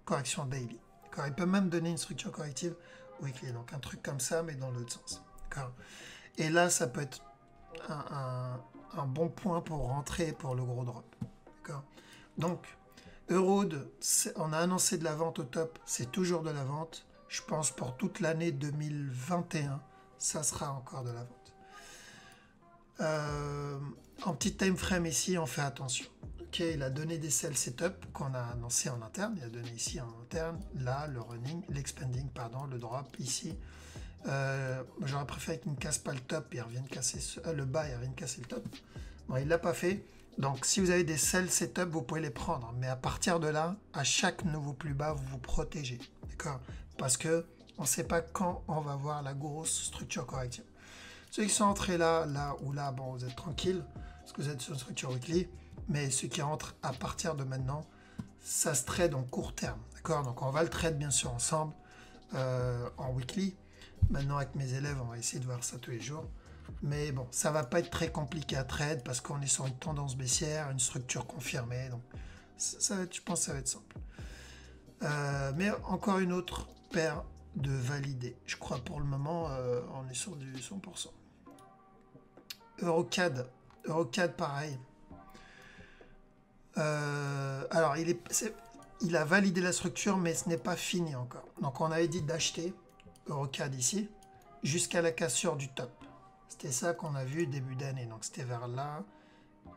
Speaker 1: Correction daily. Il peut même donner une structure corrective weekly, donc un truc comme ça, mais dans l'autre sens. Et là, ça peut être un bon point pour rentrer pour le gros drop. Donc, Eurohood, on a annoncé de la vente au top, c'est toujours de la vente. Je pense pour toute l'année 2021, ça sera encore de la vente. En petit time frame ici, on fait attention. Ok, il a donné des sell setup qu'on a annoncé en interne. Il a donné ici en interne, là, le running, l'expanding, pardon, le drop ici. J'aurais préféré qu'il ne casse pas le top, il revienne casser le bas, il revienne casser le top. Bon, il ne l'a pas fait. Donc, si vous avez des sell setup, vous pouvez les prendre. Mais à partir de là, à chaque nouveau plus bas, vous vous protégez. D'accord? Parce que on ne sait pas quand on va voir la grosse structure corrective. Ceux qui sont entrés là, là ou là, bon, vous êtes tranquille parce que vous êtes sur une structure weekly. Mais ceux qui rentrent à partir de maintenant, ça se trade en court terme. D'accord? Donc on va le trade bien sûr ensemble en weekly. Maintenant avec mes élèves, on va essayer de voir ça tous les jours. Mais bon, ça va pas être très compliqué à trade parce qu'on est sur une tendance baissière, une structure confirmée. Donc ça va être, je pense que ça va être simple. Mais encore une autre paire de validés. Je crois pour le moment, on est sur du 100%. Eurocad. Eurocad, pareil. Alors, il a validé la structure, mais ce n'est pas fini encore. Donc, on avait dit d'acheter Eurocad ici, jusqu'à la cassure du top. C'était ça qu'on a vu début d'année. Donc, c'était vers là,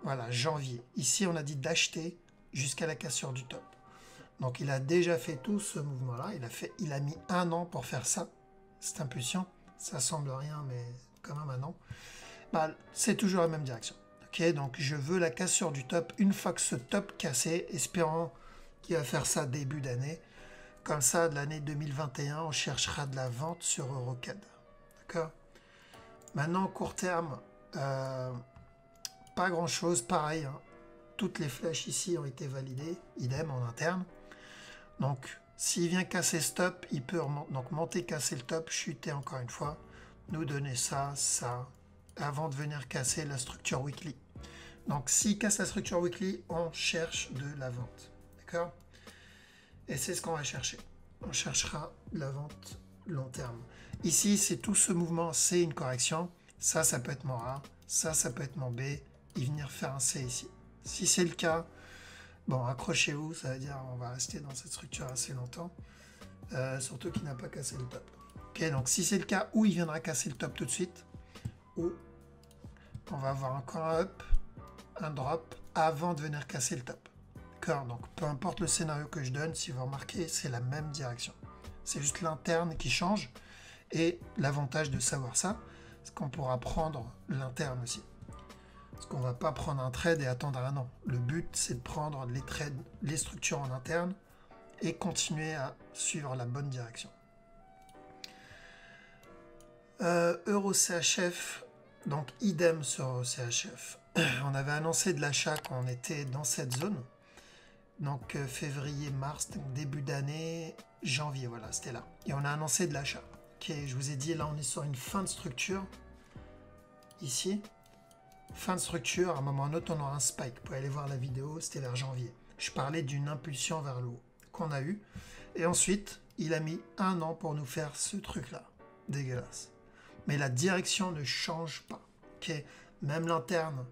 Speaker 1: voilà, janvier. Ici, on a dit d'acheter jusqu'à la cassure du top. Donc, il a déjà fait tout ce mouvement-là. Il a mis 1 an pour faire ça, cette impulsion. Ça semble rien, mais quand même 1 an. Bah, c'est toujours la même direction. Ok, donc je veux la cassure du top. Une fois que ce top cassé, espérons qu'il va faire ça début d'année. Comme ça, de l'année 2021, on cherchera de la vente sur Eurocad. D'accord? Maintenant, court terme, pas grand-chose. Pareil, hein. Toutes les flèches ici ont été validées. Idem en interne. Donc, s'il vient casser ce top, il peut donc monter, casser le top, chuter encore une fois, nous donner ça, avant de venir casser la structure weekly. Donc, s'il casse la structure weekly, on cherche de la vente. D'accord? Et c'est ce qu'on va chercher. On cherchera de la vente long terme. Ici, c'est tout ce mouvement, c'est une correction. Ça peut être mon A. Ça peut être mon B. Et venir faire un C ici. Si c'est le cas, bon, accrochez-vous. Ça veut dire on va rester dans cette structure assez longtemps. Surtout qu'il n'a pas cassé le top. Ok, donc si c'est le cas, où il viendra casser le top tout de suite, ou on va avoir encore un up, un drop, avant de venir casser le top. D'accord? Donc peu importe le scénario que je donne, si vous remarquez, c'est la même direction. C'est juste l'interne qui change. Et l'avantage de savoir ça, c'est qu'on pourra prendre l'interne aussi. Parce qu'on ne va pas prendre un trade et attendre un an. Le but, c'est de prendre les trades, les structures en interne et continuer à suivre la bonne direction. Euro CHF, donc idem sur Euro CHF. on avait annoncé de l'achat quand on était dans cette zone. Donc février, mars, donc début d'année, janvier, voilà, c'était là. Et on a annoncé de l'achat. Ok, je vous ai dit, là on est sur une fin de structure. Ici, fin de structure, à un moment ou à un autre, on aura un spike. Vous pouvez aller voir la vidéo, c'était vers janvier. Je parlais d'une impulsion vers le haut qu'on a eu. Et ensuite, il a mis 1 an pour nous faire ce truc-là. Dégueulasse. Mais la direction ne change pas. Ok, même l'interne,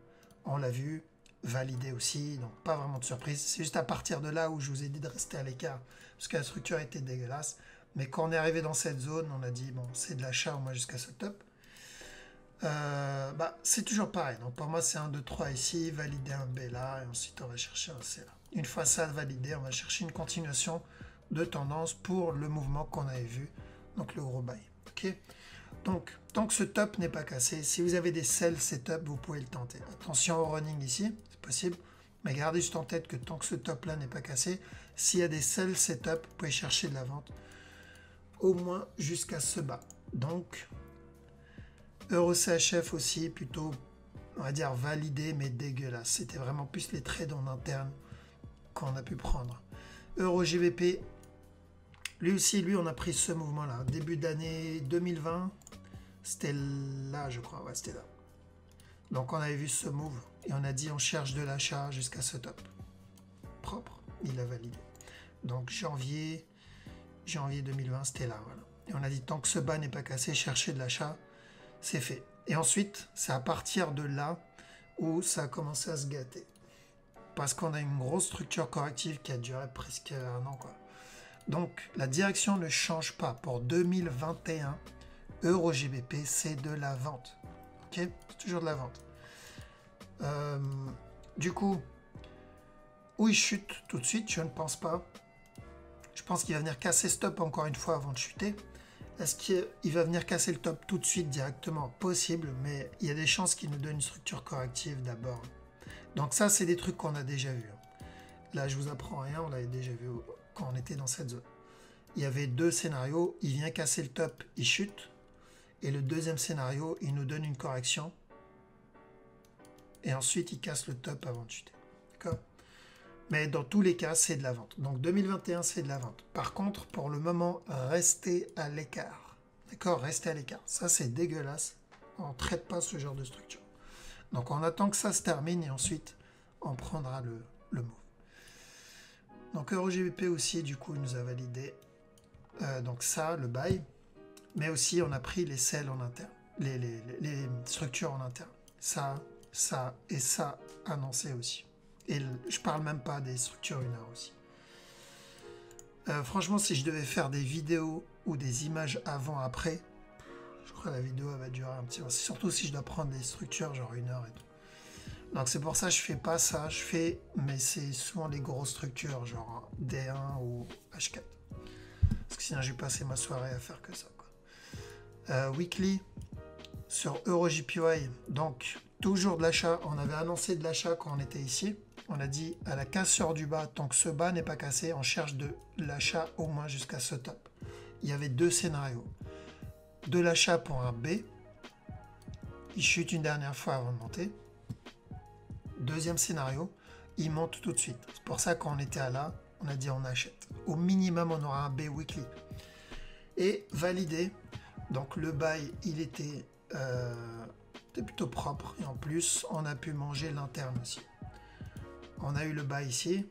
Speaker 1: on l'a vu, validé aussi, donc pas vraiment de surprise. C'est juste à partir de là où je vous ai dit de rester à l'écart, parce que la structure était dégueulasse. Mais quand on est arrivé dans cette zone, on a dit, bon, c'est de l'achat au moins jusqu'à ce top. C'est toujours pareil. Donc pour moi, c'est 1, 2, 3 ici, valider un B là, et ensuite on va chercher un C là. Une fois ça validé, on va chercher une continuation de tendance pour le mouvement qu'on avait vu, donc le gros buy. Ok. Donc, tant que ce top n'est pas cassé, si vous avez des sell setup, vous pouvez le tenter. Attention au running ici, c'est possible, mais gardez juste en tête que tant que ce top-là n'est pas cassé, s'il y a des sell setup, vous pouvez chercher de la vente, au moins jusqu'à ce bas. Donc, Euro CHF aussi, plutôt, on va dire validé, mais dégueulasse. C'était vraiment plus les trades en interne qu'on a pu prendre. Euro GBP, lui aussi, on a pris ce mouvement-là. Début d'année 2020, c'était là, je crois. Ouais, c'était là. Donc, on avait vu ce move et on a dit on cherche de l'achat jusqu'à ce top. Propre, il a validé. Donc, janvier 2020, c'était là. Voilà. Et on a dit tant que ce bas n'est pas cassé, chercher de l'achat, c'est fait. Et ensuite, c'est à partir de là où ça a commencé à se gâter. Parce qu'on a une grosse structure corrective qui a duré presque 1 an, quoi. Donc, la direction ne change pas. Pour 2021, Euro GBP, c'est de la vente. Ok, c'est toujours de la vente. Du coup, où il chute tout de suite, je ne pense pas. Je pense qu'il va venir casser ce top encore une fois avant de chuter. Est-ce qu'il va venir casser le top tout de suite directement? Possible, mais il y a des chances qu'il nous donne une structure corrective d'abord. Donc ça, c'est des trucs qu'on a déjà vus. Là, je vous apprends rien, on l'avait déjà vu quand on était dans cette zone. Il y avait 2 scénarios, il vient casser le top, il chute. Et le deuxième scénario, il nous donne une correction. Et ensuite, il casse le top avant de chuter. D'accord? Mais dans tous les cas, c'est de la vente. Donc 2021, c'est de la vente. Par contre, pour le moment, restez à l'écart. D'accord? Restez à l'écart. Ça, c'est dégueulasse. On ne traite pas ce genre de structure. Donc on attend que ça se termine et ensuite, on prendra le move. Donc Euro GBP aussi, du coup, il nous a validé. Donc ça, le buy. Mais aussi, on a pris les sells en interne. Les structures en interne. Ça et ça annoncé aussi. Et je parle même pas des structures 1 heure aussi. Franchement, si je devais faire des vidéos ou des images avant-après, je crois que la vidéo elle va durer un petit peu. Surtout si je dois prendre des structures genre 1 heure et tout. Donc c'est pour ça que je fais pas ça. Mais c'est souvent les grosses structures, genre D1 ou H4. Parce que sinon, je vais passer ma soirée à faire que ça, quoi. Weekly sur EuroJPY, donc toujours de l'achat. On avait annoncé de l'achat quand on était ici. On a dit à la cassure du bas, tant que ce bas n'est pas cassé, on cherche de l'achat au moins jusqu'à ce top. Il y avait 2 scénarios. De l'achat pour un B. Il chute une dernière fois avant de monter. Deuxième scénario, il monte tout de suite. C'est pour ça qu'on était à là, on a dit on achète. Au minimum, on aura un B weekly. Et validé. Donc le buy, il était plutôt propre. Et en plus, on a pu manger l'interne aussi. On a eu le buy ici.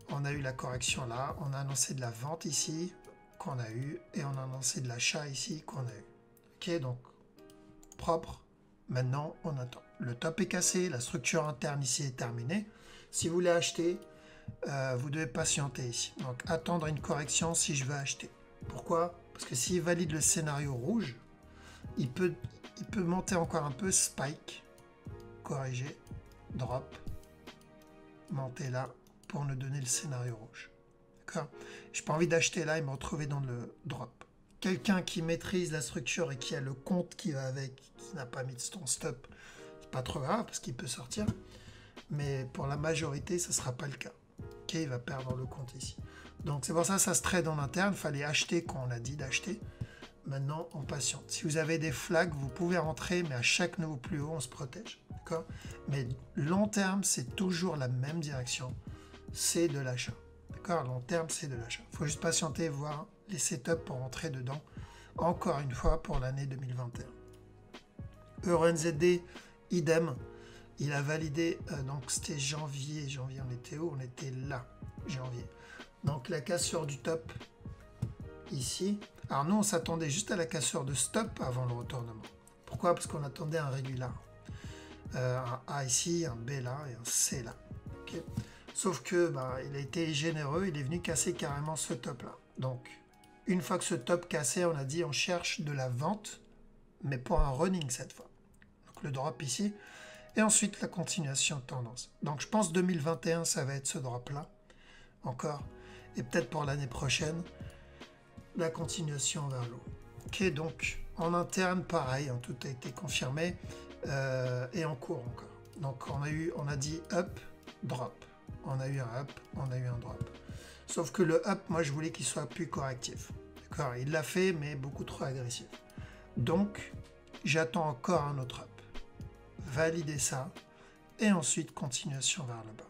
Speaker 1: On a eu la correction là. On a annoncé de la vente ici qu'on a eu. Et on a annoncé de l'achat ici qu'on a eu. Ok, donc propre. Maintenant, on attend. Le top est cassé. La structure interne ici est terminée. Si vous voulez acheter, vous devez patienter ici. Donc attendre une correction si je veux acheter. Pourquoi? Parce que s'il valide le scénario rouge, il peut monter encore un peu, spike, corriger, drop, monter là pour nous donner le scénario rouge. D'accord? Je n'ai pas envie d'acheter là et me retrouver dans le drop. Quelqu'un qui maîtrise la structure et qui a le compte qui va avec, qui n'a pas mis de stop, c'est pas trop grave parce qu'il peut sortir. Mais pour la majorité, ça ne sera pas le cas. Ok, il va perdre le compte ici. Donc c'est pour ça que ça se trade en interne. Il fallait acheter quand on a dit d'acheter. Maintenant, on patiente. Si vous avez des flags, vous pouvez rentrer, mais à chaque niveau plus haut, on se protège. d'accord? Mais long terme, c'est toujours la même direction, c'est de l'achat, d'accord? Long terme, c'est de l'achat. Il faut juste patienter, voir les setups pour rentrer dedans, encore une fois, pour l'année 2021. EuroNZD, idem, il a validé, donc c'était janvier, on était où? On était là, janvier. Donc la cassure du top, ici. Alors nous, on s'attendait juste à la cassure de stop avant le retournement. Pourquoi? Parce qu'on attendait un régulier. Un A ici, un B là et un C là. Okay. Sauf que bah, il a été généreux, il est venu casser carrément ce top là. Donc, une fois que ce top cassé, on a dit on cherche de la vente, mais pour un running cette fois. Donc le drop ici, et ensuite la continuation de tendance. Donc je pense 2021, ça va être ce drop là, encore, et peut-être pour l'année prochaine, la continuation vers le haut. Ok, donc en interne, pareil, hein, tout a été confirmé, et en cours encore. Donc on a dit up, drop. On a eu un up, on a eu un drop. Sauf que le up, moi je voulais qu'il soit plus correctif. D'accord, il l'a fait, mais beaucoup trop agressif. Donc, j'attends encore un autre up. Valider ça, et ensuite continuation vers le bas.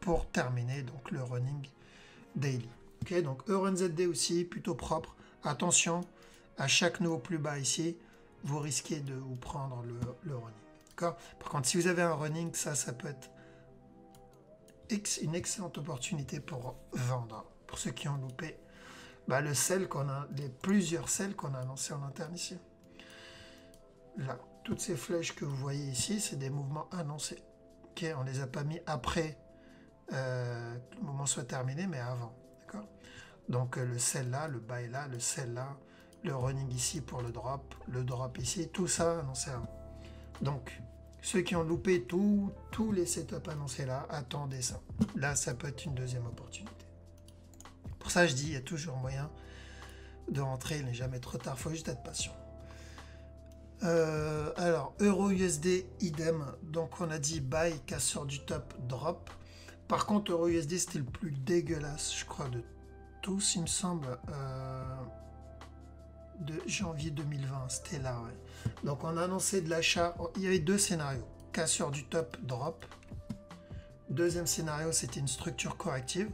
Speaker 1: Pour terminer donc le running daily. Ok, donc EuroNZD aussi, plutôt propre. Attention, à chaque nouveau plus bas ici, vous risquez de vous prendre le running. D'accord. Par contre, si vous avez un running, ça peut être une excellente opportunité pour vendre. Pour ceux qui ont loupé bah, le sell les plusieurs sells qu'on a annoncés en interne ici. Là, toutes ces flèches que vous voyez ici, c'est des mouvements annoncés. Ok, on ne les a pas mis après que le mouvement soit terminé, mais avant. D'accord. Donc le sell là, le buy là, le sell là, le running ici pour le drop ici, tout ça annoncé avant. Donc, ceux qui ont loupé tous les setups annoncés là, attendez ça. Là, ça peut être une deuxième opportunité. Pour ça, je dis, il y a toujours moyen de rentrer, il n'est jamais trop tard, il faut juste être patient. Alors, EURUSD, idem. Donc, on a dit buy, casseur du top, drop. Par contre, EURUSD, c'était le plus dégueulasse, je crois, de tous, il me semble. De janvier 2020, c'était là, ouais. Donc on a annoncé de l'achat, il y avait deux scénarios, cassure du top, drop. Deuxième scénario, c'était une structure corrective,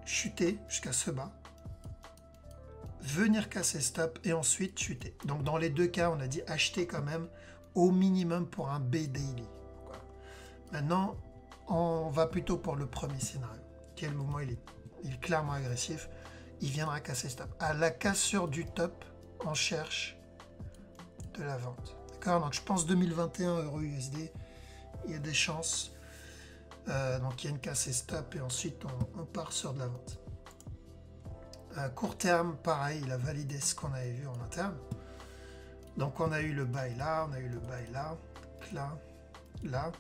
Speaker 1: chuter jusqu'à ce bas, venir casser stop et ensuite chuter. Donc dans les deux cas, on a dit acheter quand même au minimum pour un B daily. Voilà. Maintenant, on va plutôt pour le premier scénario. Quel mouvement il est clairement agressif. Il viendra casser stop. À la cassure du top, on cherche de la vente. D'accord. Donc je pense 2021 EURUSD, il y a des chances. Donc il y a une cassée stop et ensuite on part sur de la vente. À court terme, pareil, il a validé ce qu'on avait vu en interne. Donc on a eu le buy là, on a eu le buy là, là, là.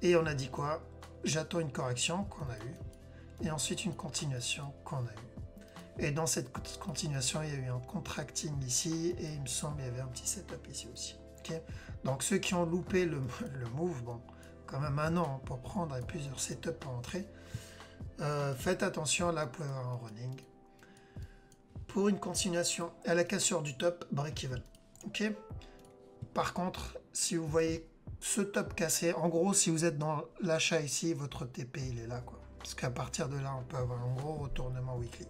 Speaker 1: Et on a dit quoi? J'attends une correction qu'on a eue. Et ensuite une continuation qu'on a eue. Et dans cette continuation, il y a eu un contracting ici et il me semble qu'il y avait un petit setup ici aussi. Okay. Donc ceux qui ont loupé le move, bon, quand même un an pour prendre et plusieurs setups pour entrer, faites attention, là vous pouvez avoir un running. Pour une continuation à la cassure du top, break-even. Okay. Par contre, si vous voyez ce top cassé, en gros, si vous êtes dans l'achat ici, votre TP il est là, quoi. Parce qu'à partir de là, on peut avoir un gros retournement weekly.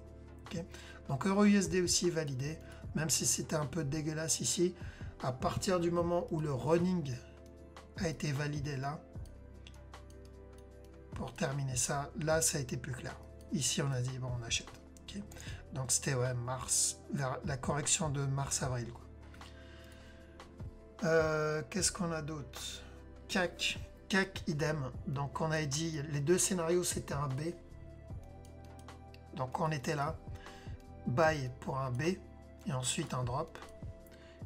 Speaker 1: Okay. Donc EURUSD aussi validé, même si c'était un peu dégueulasse ici, à partir du moment où le running a été validé là, pour terminer ça, là ça a été plus clair. Ici on a dit bon on achète. Okay. Donc c'était ouais, mars, vers la correction de mars-avril. Qu'est-ce qu'on a d'autre? CAC, idem. Donc on a dit les deux scénarios c'était un B. Donc on était là. Buy pour un B et ensuite un drop.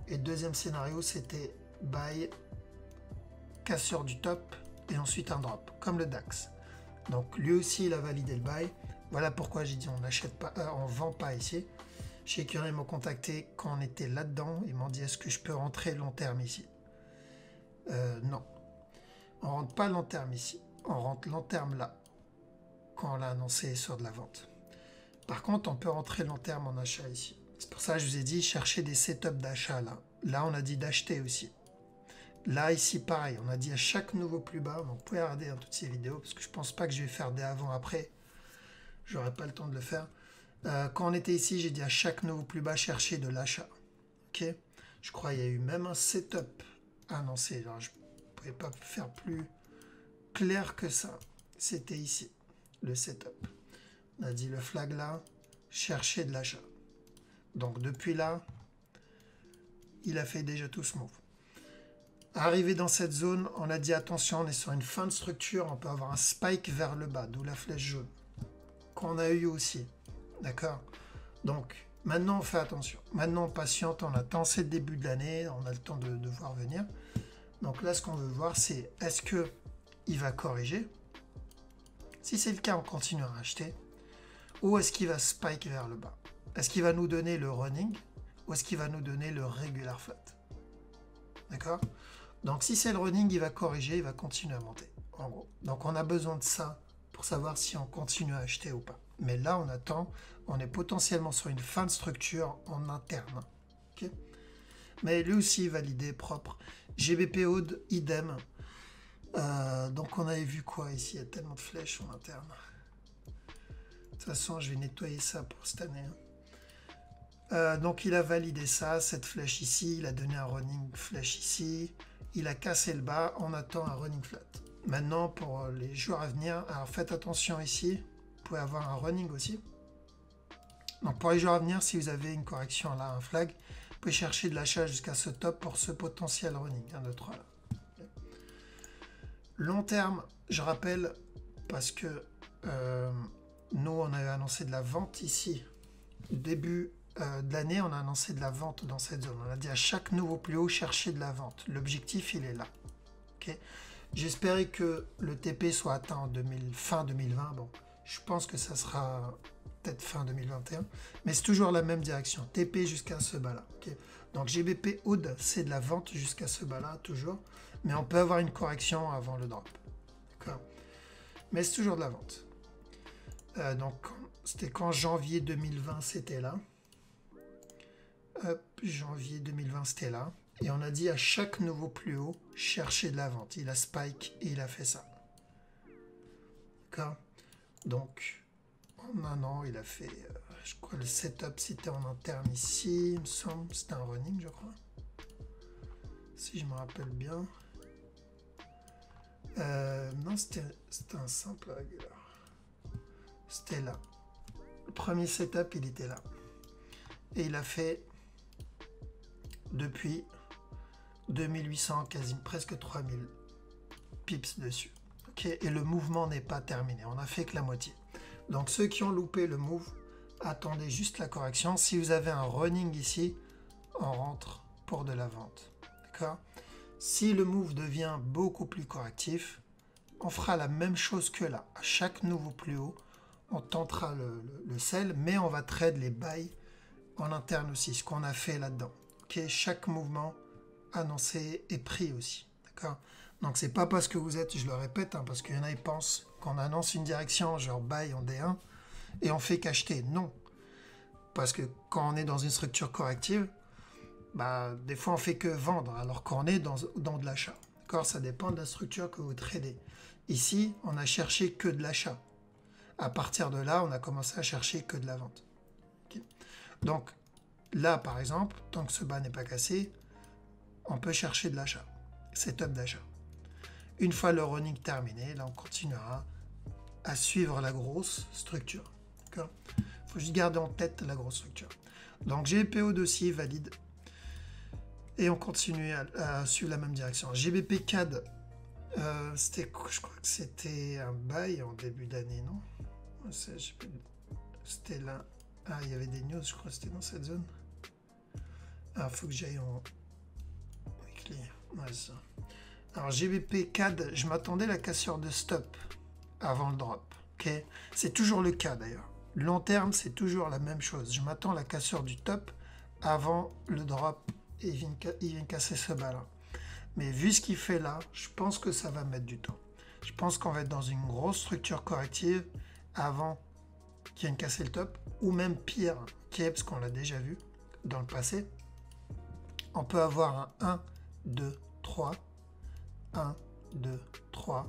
Speaker 1: Et deuxième scénario, c'était buy, cassure du top et ensuite un drop, comme le DAX. Donc lui aussi, il a validé le buy. Voilà pourquoi j'ai dit on n'achète pas, on vend pas ici. Chez qui ils m'ont contacté quand on était là-dedans. Ils m'ont dit est-ce que je peux rentrer long terme ici? Non. On rentre pas long terme ici. On rentre long terme là, quand on l'a annoncé sur de la vente. Par contre, on peut rentrer long terme en achat ici. C'est pour ça que je vous ai dit, chercher des setups d'achat là. Là, on a dit d'acheter aussi. Là, ici, pareil, on a dit à chaque nouveau plus bas, donc vous pouvez regarder hein, toutes ces vidéos, parce que je pense pas que je vais faire des avant-après, j'aurai pas le temps de le faire. Quand on était ici, j'ai dit à chaque nouveau plus bas, chercher de l'achat. Ok. Je crois qu'il y a eu même un setup annoncé. Alors, je ne pouvais pas faire plus clair que ça. C'était ici, le setup. On a dit le flag là, chercher de l'achat. Donc depuis là, il a fait déjà tout ce move. Arrivé dans cette zone, on a dit attention, on est sur une fin de structure, on peut avoir un spike vers le bas, d'où la flèche jaune. Qu'on a eu aussi. D'accord. Donc, maintenant, on fait attention. Maintenant, on patiente, on attend, c'est le début de l'année, on a le temps de voir venir. Donc là, ce qu'on veut voir, c'est est-ce qu'il va corriger? Si c'est le cas, on continue à racheter. Ou est-ce qu'il va spike vers le bas? Est-ce qu'il va nous donner le running? Ou est-ce qu'il va nous donner le regular flat? D'accord? Donc si c'est le running, il va corriger, il va continuer à monter. En gros. Donc on a besoin de ça pour savoir si on continue à acheter ou pas. Mais là, on attend, on est potentiellement sur une fin de structure en interne. Okay. Mais lui aussi, validé, propre. GBP Aude, idem. Donc on avait vu quoi ici? Il y a tellement de flèches en interne. De toute façon, je vais nettoyer ça pour cette année. Donc il a validé ça, cette flèche ici. Il a donné un running flèche ici. Il a cassé le bas. On attend un running flat. Maintenant, pour les jours à venir, alors faites attention ici. Vous pouvez avoir un running aussi. Donc pour les jours à venir, si vous avez une correction là, un flag, vous pouvez chercher de l'achat jusqu'à ce top pour ce potentiel running. 1, 2, 3 là. Okay. Long terme, je rappelle, parce que nous, on avait annoncé de la vente ici. Début de l'année, on a annoncé de la vente dans cette zone. On a dit à chaque nouveau plus haut, chercher de la vente. L'objectif, il est là. Okay. J'espérais que le TP soit atteint en fin 2020. Bon, je pense que ça sera peut-être fin 2021. Mais c'est toujours la même direction. TP jusqu'à ce bas-là. Okay. Donc GBP Aude, c'est de la vente jusqu'à ce bas-là, toujours. Mais on peut avoir une correction avant le drop. D'accord. Mais c'est toujours de la vente. Donc, c'était quand janvier 2020, c'était là. Hop, janvier 2020, c'était là. Et on a dit à chaque nouveau plus haut, chercher de la vente. Il a spike et il a fait ça. D'accord. Donc, en un an, il a fait, je crois le setup, c'était en interne ici, il me semble. C'était un running, je crois. Si je me rappelle bien. Non, c'était un simple régulier. C'était là. Le premier setup, il était là. Et il a fait depuis 2800, quasi presque 3000 pips dessus. Okay. Et le mouvement n'est pas terminé. On n'a fait que la moitié. Donc ceux qui ont loupé le move, attendez juste la correction. Si vous avez un running ici, on rentre pour de la vente. D'accord? Si le move devient beaucoup plus correctif, on fera la même chose que là. À chaque nouveau plus haut, on tentera le sell, mais on va trade les buys en interne aussi, ce qu'on a fait là-dedans. Okay, chaque mouvement annoncé est pris aussi. D'accord. Donc c'est pas parce que vous êtes, je le répète, hein, parce qu'il y en a qui pensent qu'on annonce une direction, genre buy en D1, et on fait qu'acheter. Non. Parce que quand on est dans une structure corrective, bah, des fois on fait que vendre, alors qu'on est dans de l'achat. D'accord. Ça dépend de la structure que vous tradez. Ici, on a cherché que de l'achat. À partir de là, on a commencé à chercher que de la vente. Okay. Donc là, par exemple, tant que ce bas n'est pas cassé, on peut chercher de l'achat. Setup d'achat. Une fois le running terminé, là, on continuera à suivre la grosse structure. Il faut juste garder en tête la grosse structure. Donc GBP dossier valide. Et on continue à suivre la même direction. GBP CAD, je crois que c'était un buy en début d'année, non? C'était là. Ah, il y avait des news, je crois que c'était dans cette zone. Ah, il faut que j'aille en weekly. Ouais, ça. Alors, GBP CAD, je m'attendais à la cassure de stop avant le drop. Okay, c'est toujours le cas d'ailleurs. Long terme, c'est toujours la même chose. Je m'attends à la cassure du top avant le drop et il vient casser ce bas-là. Mais vu ce qu'il fait là, je pense que ça va mettre du temps. Je pense qu'on va être dans une grosse structure corrective avant qu'il vienne casser le top, ou même pire, parce qu'on l'a déjà vu dans le passé. On peut avoir un 1, 2, 3 1, 2, 3,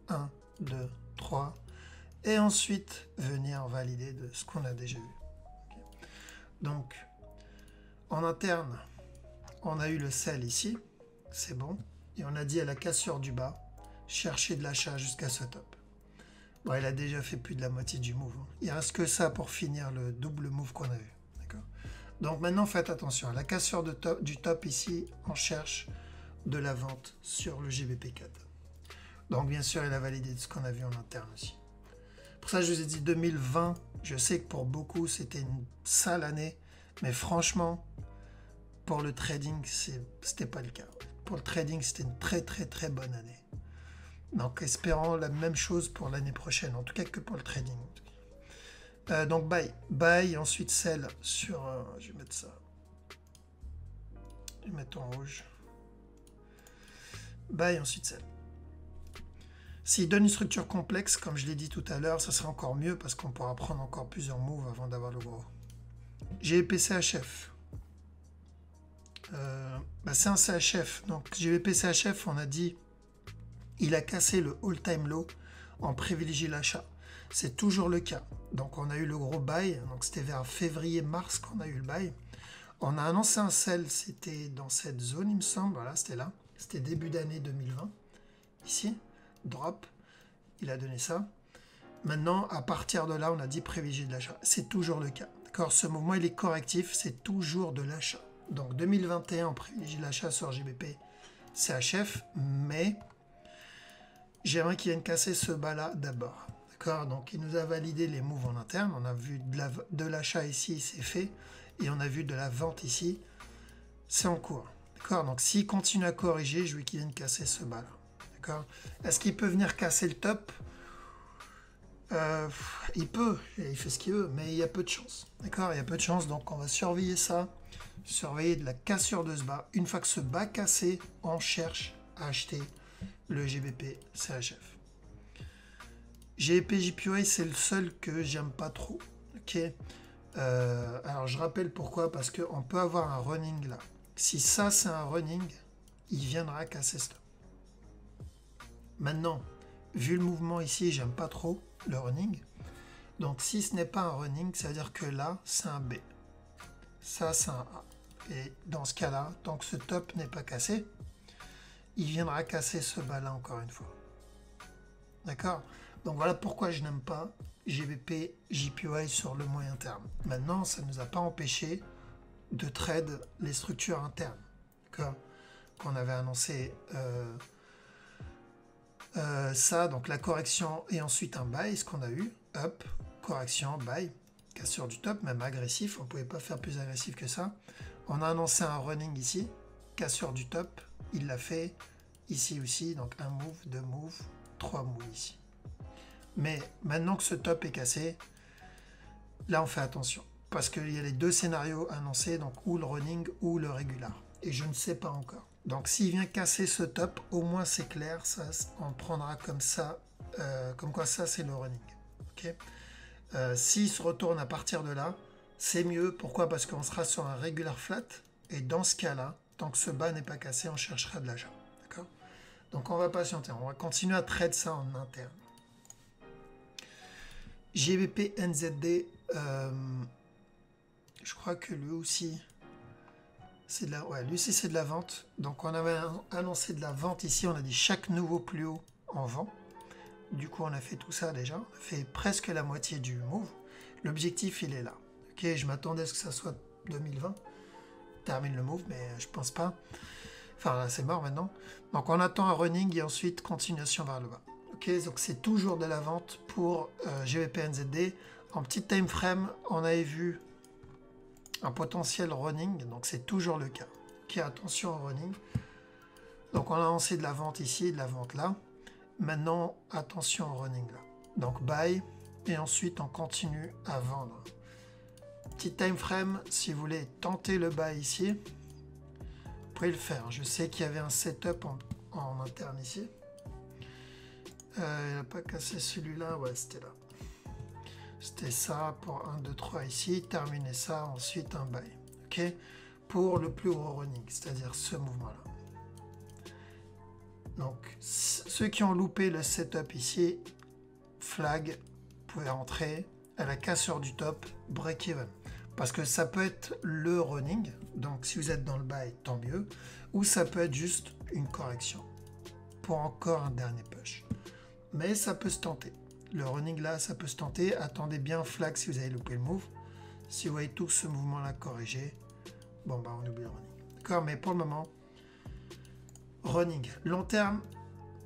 Speaker 1: 1, 2, 3, et ensuite venir valider de ce qu'on a déjà vu. Okay. Donc, en interne, on a eu le sell ici, c'est bon, et on a dit à la cassure du bas, chercher de l'achat jusqu'à ce top. Bon, il a déjà fait plus de la moitié du move. Il reste que ça pour finir le double move qu'on a eu. Donc maintenant, faites attention. À la cassure du top ici, on cherche de la vente sur le GBP4. Donc bien sûr, il a validé ce qu'on a vu en interne aussi. Pour ça, je vous ai dit 2020. Je sais que pour beaucoup, c'était une sale année. Mais franchement, pour le trading, c'était pas le cas. Pour le trading, c'était une très très très bonne année. Donc espérons la même chose pour l'année prochaine. En tout cas que pour le trading. Donc buy, ensuite sell sur, je vais mettre ça, je vais mettre en rouge, buy, ensuite sell. S'il donne une structure complexe, comme je l'ai dit tout à l'heure, ça sera encore mieux parce qu'on pourra prendre encore plusieurs moves avant d'avoir le gros. GBP CHF, c'est un CHF, donc GBP CHF, on a dit, il a cassé le all-time low, on privilégie l'achat. C'est toujours le cas. Donc on a eu le gros buy, donc c'était vers février-mars qu'on a eu le buy. On a annoncé un sell, c'était dans cette zone il me semble, voilà c'était là. C'était début d'année 2020. Ici, drop, il a donné ça. Maintenant, à partir de là, on a dit privilégier de l'achat. C'est toujours le cas. D'accord, ce mouvement il est correctif, c'est toujours de l'achat. Donc 2021, on privilégie l'achat sur GBP CHF, mais j'aimerais qu'il vienne casser ce bas-là d'abord. Donc il nous a validé les moves en interne, on a vu de l'achat ici, c'est fait, et on a vu de la vente ici, c'est en cours. D'accord, donc s'il continue à corriger, je veux qu'il vienne casser ce bas là. D'accord, est-ce qu'il peut venir casser le top? Il peut, il fait ce qu'il veut, mais il y a peu de chance. D'accord, il y a peu de chance, donc on va surveiller ça, surveiller de la cassure de ce bas. Une fois que ce bas cassé, on cherche à acheter le GBP CHF. GBP JPY, c'est le seul que j'aime pas trop. Ok. Alors je rappelle pourquoi, parce qu'on peut avoir un running là. Si ça c'est un running, il viendra casser stop. Maintenant, vu le mouvement ici, j'aime pas trop le running. Donc si ce n'est pas un running, ça veut dire que là c'est un B. Ça c'est un A. Et dans ce cas-là, tant que ce top n'est pas cassé, il viendra casser ce bas là encore une fois. D'accord? Donc voilà pourquoi je n'aime pas GBP JPY sur le moyen terme. Maintenant, ça ne nous a pas empêché de trade les structures internes. D'accord? Qu'on avait annoncé ça, donc la correction et ensuite un buy, ce qu'on a eu. Up, correction, buy, cassure du top, même agressif. On ne pouvait pas faire plus agressif que ça. On a annoncé un running ici, cassure du top. Il l'a fait ici aussi, donc un move, deux moves, trois moves ici. Mais maintenant que ce top est cassé, là on fait attention. Parce qu'il y a les deux scénarios annoncés, donc ou le running ou le régular. Et je ne sais pas encore. Donc s'il vient casser ce top, au moins c'est clair, ça, on prendra comme ça, comme quoi ça c'est le running. Okay, s'il se retourne à partir de là, c'est mieux. Pourquoi? Parce qu'on sera sur un regular flat. Et dans ce cas-là, tant que ce bas n'est pas cassé, on cherchera de l'achat. D'accord? Donc on va patienter. On va continuer à trade ça en interne. GBP NZD, je crois que lui aussi, c'est de la, ouais, lui aussi c'est de la vente. Donc on avait annoncé de la vente ici, on a dit chaque nouveau plus haut en vend. Du coup on a fait tout ça déjà, on a fait presque la moitié du move. L'objectif il est là. Ok, je m'attendais à ce que ça soit 2020. Termine le move, mais je pense pas. Enfin là c'est mort maintenant. Donc on attend un running et ensuite continuation vers le bas. Ok, donc c'est toujours de la vente pour GBP NZD. En petit time frame, on avait vu un potentiel running, donc c'est toujours le cas. Ok, attention au running. Donc on a lancé de la vente ici, de la vente là. Maintenant, attention au running là. Donc buy, et ensuite on continue à vendre. Petit time frame, si vous voulez tenter le buy ici, vous pouvez le faire. Je sais qu'il y avait un setup en interne ici. Il n'a pas cassé celui-là, ouais, c'était là. C'était ça pour 1, 2, 3 ici, terminer ça, ensuite un buy. Ok, pour le plus gros running, c'est-à-dire ce mouvement-là. Donc, ceux qui ont loupé le setup ici, flag, vous pouvez rentrer à la cassure du top, break-even. Parce que ça peut être le running, donc si vous êtes dans le buy, tant mieux, ou ça peut être juste une correction pour encore un dernier push. Mais ça peut se tenter. Le running là, ça peut se tenter. Attendez bien flag si vous avez loupé le move. Si vous voyez tout ce mouvement-là corrigé, bon bah on oublie le running. D'accord, mais pour le moment, running. Long terme,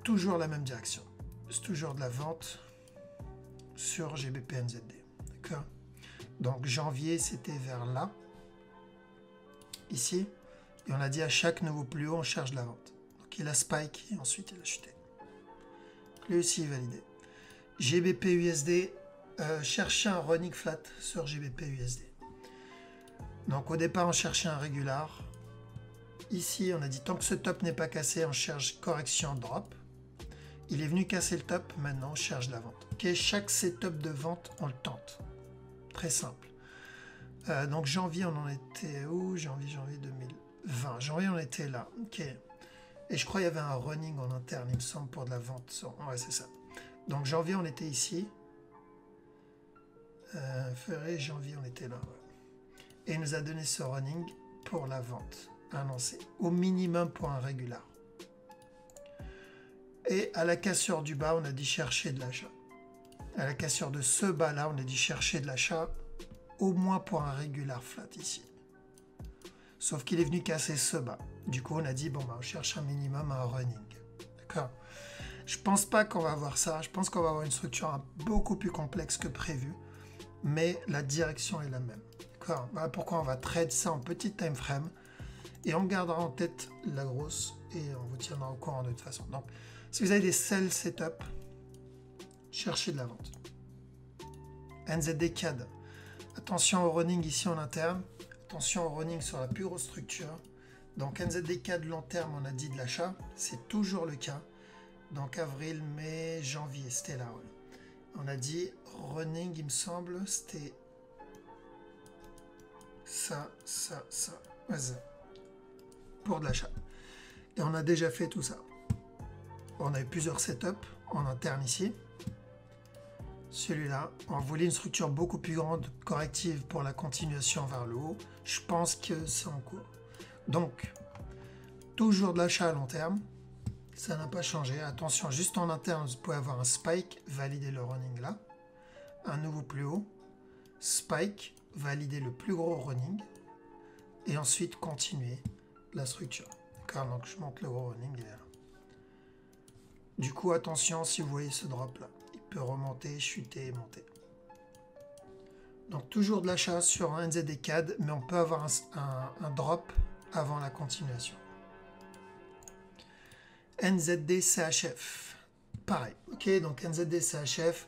Speaker 1: toujours la même direction. C'est toujours de la vente sur GBP NZD. D'accord. Donc janvier, c'était vers là, ici. Et on a dit à chaque nouveau plus haut, on cherche de la vente. Donc il a spike et ensuite il a chuté. Lui aussi validé. GBP USD, chercher un running flat sur GBP USD. Donc au départ, on cherchait un régular. Ici, on a dit tant que ce top n'est pas cassé, on cherche correction drop. Il est venu casser le top, maintenant on cherche de la vente. Ok, chaque setup de vente, on le tente. Très simple. Donc janvier, on en était où? Janvier 2020. Janvier, on était là. Ok. Et je crois qu'il y avait un running en interne, il me semble, pour de la vente. Ouais, c'est ça. Donc janvier, on était ici. Février, janvier, on était là. Ouais. Et il nous a donné ce running pour la vente. Annoncé. Au minimum pour un régular. Et à la cassure du bas, on a dit chercher de l'achat. À la cassure de ce bas-là, on a dit chercher de l'achat, au moins pour un régular flat ici. Sauf qu'il est venu casser ce bas. Du coup, on a dit, bon, bah, on cherche un minimum, un running. D'accord. Je pense pas qu'on va avoir ça. Je pense qu'on va avoir une structure beaucoup plus complexe que prévu. Mais la direction est la même. D'accord. Voilà pourquoi on va trade ça en petit time frame. Et on gardera en tête la grosse et on vous tiendra au courant de toute façon. Donc, si vous avez des sell setup, cherchez de la vente. NZD CAD. Attention au running ici en interne. Attention au running sur la plus grosse structure. Donc NZD CAD long terme, on a dit de l'achat. C'est toujours le cas. Donc avril, mai, janvier, c'était là. Ouais. On a dit running, il me semble, c'était ça. Ouais, ça. Pour de l'achat. Et on a déjà fait tout ça. On a eu plusieurs setups en interne ici. Celui-là, on voulait une structure beaucoup plus grande, corrective pour la continuation vers le haut. Je pense que c'est en cours. Donc, toujours de l'achat à long terme. Ça n'a pas changé. Attention, juste en interne, vous pouvez avoir un spike, valider le running là. Un nouveau plus haut. Spike, valider le plus gros running. Et ensuite, continuer la structure. D'accord, donc je monte le gros running. Il est là. Du coup, attention si vous voyez ce drop là. Il peut remonter, chuter, monter. Donc toujours de l'achat sur un NZD CAD, mais on peut avoir un drop avant la continuation. NZD CHF. Pareil. Ok, donc NZD CHF.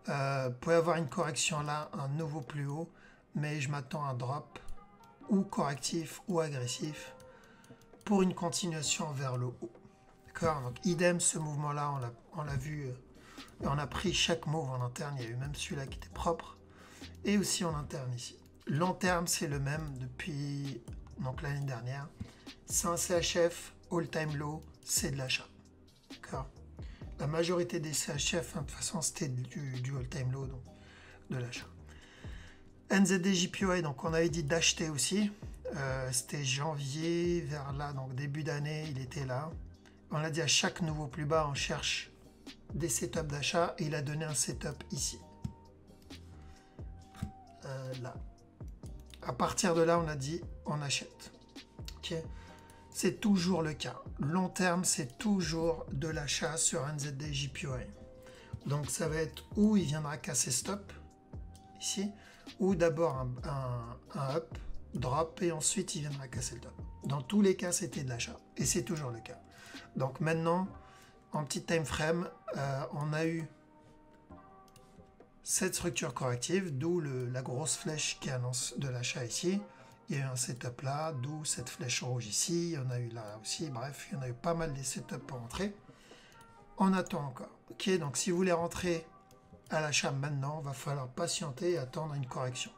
Speaker 1: Vous pouvez avoir une correction là, un nouveau plus haut, mais je m'attends à un drop ou correctif ou agressif pour une continuation vers le haut. D'accord, donc idem, ce mouvement-là, on l'a vu, on a pris chaque move en interne, il y a eu même celui-là qui était propre, et aussi en interne ici. Long terme, c'est le même depuis l'année dernière. C'est un CHF, all-time low, c'est de l'achat. D'accord. La majorité des CHF, de toute façon, c'était du all-time low, donc de l'achat. NZD JPY, donc on avait dit d'acheter aussi. C'était janvier, vers là, donc début d'année, il était là. On a dit à chaque nouveau plus bas, on cherche des setups d'achat et il a donné un setup ici. Là. À partir de là, on a dit on achète. Ok. C'est toujours le cas. Long terme, c'est toujours de l'achat sur NZD JPY. Donc ça va être où il viendra casser stop, ici, ou d'abord un up, drop, et ensuite il viendra casser le top. Dans tous les cas, c'était de l'achat. Et c'est toujours le cas. Donc maintenant, en petit time frame, on a eu cette structure corrective, d'où la grosse flèche qui annonce de l'achat ici. Il y a eu un setup là, d'où cette flèche rouge ici. Il y en a eu là aussi. Bref, il y en a eu pas mal des setups pour rentrer. On attend encore. Ok, donc si vous voulez rentrer à l'achat maintenant, il va falloir patienter et attendre une correction.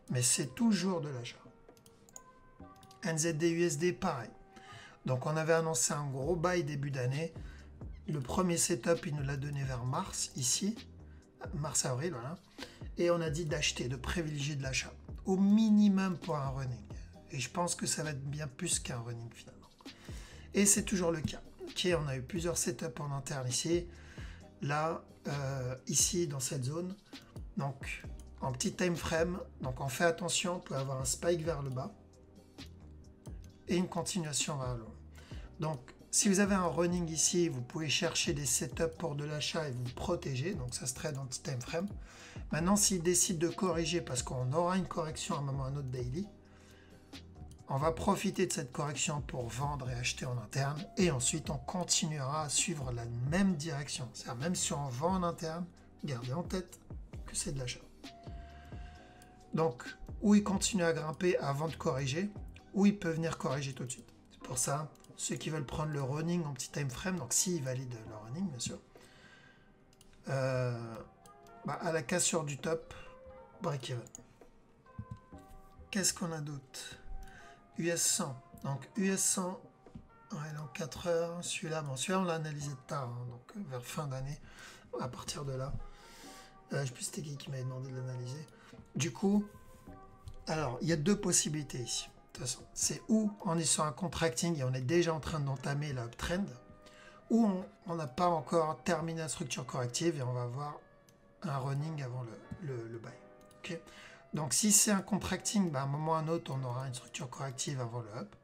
Speaker 1: Mais c'est toujours de l'achat. NZD USD, pareil. Donc on avait annoncé un gros buy début d'année. Le premier setup, il nous l'a donné vers mars, ici. Mars-avril, voilà. Et on a dit d'acheter, de privilégier de l'achat. Au minimum pour un running. Et je pense que ça va être bien plus qu'un running finalement. Et c'est toujours le cas. Ok, on a eu plusieurs setups en interne ici. Là, ici, dans cette zone. Donc, en petit time frame. Donc, on fait attention. On peut avoir un spike vers le bas. Et une continuation vers le haut. Donc, si vous avez un running ici, vous pouvez chercher des setups pour de l'achat et vous protéger. Donc, ça se trade en petit time frame. Maintenant, s'il décide de corriger, parce qu'on aura une correction à un moment ou à un autre daily, on va profiter de cette correction pour vendre et acheter en interne. Et ensuite, on continuera à suivre la même direction. C'est-à-dire, même si on vend en interne, gardez en tête que c'est de l'achat. Donc, ou il continue à grimper avant de corriger, ou il peut venir corriger tout de suite. C'est pour ça, ceux qui veulent prendre le running en petit time frame, donc s'ils valident le running, bien sûr, à la cassure du top, break-even. Qu'est-ce qu'on a d'autre? US 100. Donc US 100, il est en 4 heures. Celui-là, bon, celui-là on l'a analysé tard, hein, donc vers fin d'année. À partir de là, je ne sais plus c'était qui m'avait demandé de l'analyser. Du coup, alors il y a deux possibilités ici. De toute façon, c'est où on est sur un contracting et on est déjà en train d'entamer la uptrend, ou on n'a pas encore terminé la structure corrective et on va avoir un running avant le buy. Okay. Donc si c'est un contracting, à un moment ou à un autre, on aura une structure corrective avant le up.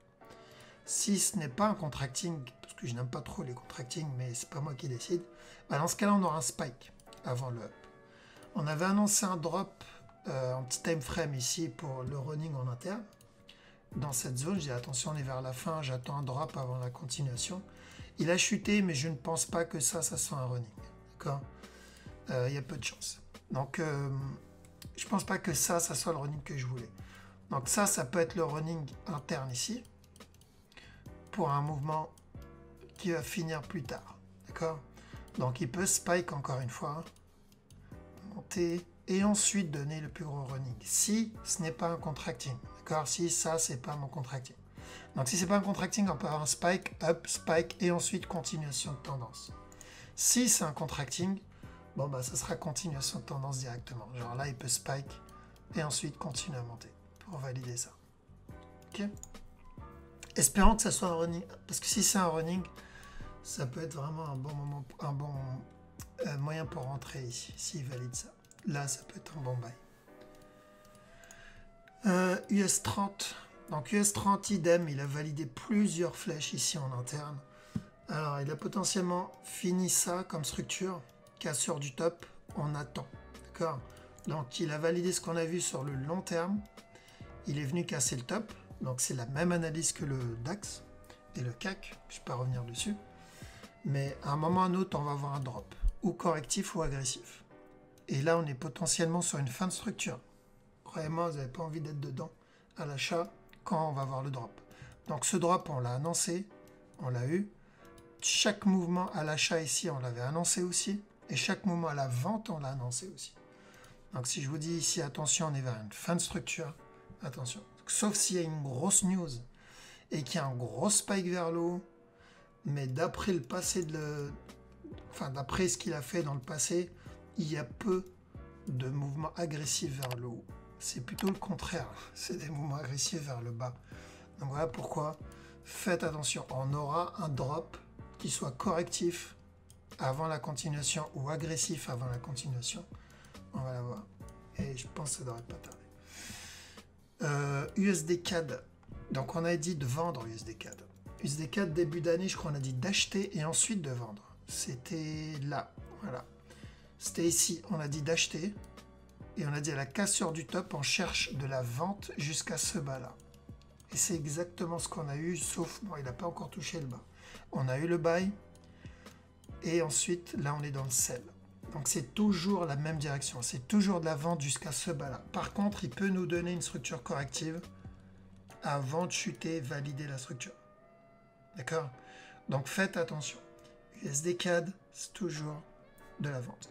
Speaker 1: Si ce n'est pas un contracting, parce que je n'aime pas trop les contracting, mais c'est pas moi qui décide, dans ce cas-là, on aura un spike avant le up. On avait annoncé un drop en petit time frame ici pour le running en interne. Dans cette zone, je dis attention, on est vers la fin, j'attends un drop avant la continuation. Il a chuté, mais je ne pense pas que ça soit un running. D'accord ? Il y a peu de chance. Donc, je ne pense pas que ça soit le running que je voulais. Donc ça peut être le running interne ici, pour un mouvement qui va finir plus tard. D'accord ? Donc il peut spike encore une fois, monter, et ensuite donner le plus gros running. Si ce n'est pas un contracting. D'accord ? Si ça, c'est pas mon contracting. Donc si c'est pas un contracting, on peut avoir un spike, up, spike, et ensuite continuation de tendance. Si c'est un contracting, bon ça sera continuation de tendance directement. Genre là, il peut spike et ensuite continuer à monter pour valider ça. Ok ? Espérons que ça soit un running, parce que si c'est un running, ça peut être vraiment un bon moment, un bon moyen pour rentrer ici, s'il valide ça. Là, ça peut être un bon buy. US 30. Donc US 30, idem, il a validé plusieurs flèches ici en interne. Alors, il a potentiellement fini ça comme structure. Cassure du top, on attend. D'accord ? Donc, il a validé ce qu'on a vu sur le long terme. Il est venu casser le top. Donc, c'est la même analyse que le DAX et le CAC. Je ne vais pas revenir dessus. Mais à un moment ou à un autre, on va avoir un drop. Ou correctif ou agressif. Et là, on est potentiellement sur une fin de structure. Croyez-moi, vous n'avez pas envie d'être dedans à l'achat quand on va voir le drop. Donc, ce drop, on l'a annoncé. On l'a eu. Chaque mouvement à l'achat ici, on l'avait annoncé aussi. Et chaque mouvement à la vente, on l'a annoncé aussi. Donc si je vous dis ici, attention, on est vers une fin de structure, attention. Sauf s'il y a une grosse news et qu'il y a un gros spike vers le haut, mais d'après le passé, d'après ce qu'il a fait dans le passé, il y a peu de mouvements agressifs vers le haut. C'est plutôt le contraire, c'est des mouvements agressifs vers le bas. Donc voilà pourquoi, faites attention, on aura un drop qui soit correctif avant la continuation ou agressif avant la continuation, on va la voir. Et je pense que ça devrait pas tarder. USD CAD. Donc on a dit de vendre USD CAD. USD CAD début d'année, je crois on a dit d'acheter et ensuite de vendre. C'était là, voilà. C'était ici, on a dit d'acheter et on a dit à la cassure du top, on cherche de la vente jusqu'à ce bas-là. Et c'est exactement ce qu'on a eu, sauf, bon, il n'a pas encore touché le bas. On a eu le buy. Et ensuite, là, on est dans le sell. Donc, c'est toujours la même direction. C'est toujours de la vente jusqu'à ce bas-là. Par contre, il peut nous donner une structure corrective avant de chuter, valider la structure. D'accord ? Donc, faites attention. USD CAD, c'est toujours de la vente.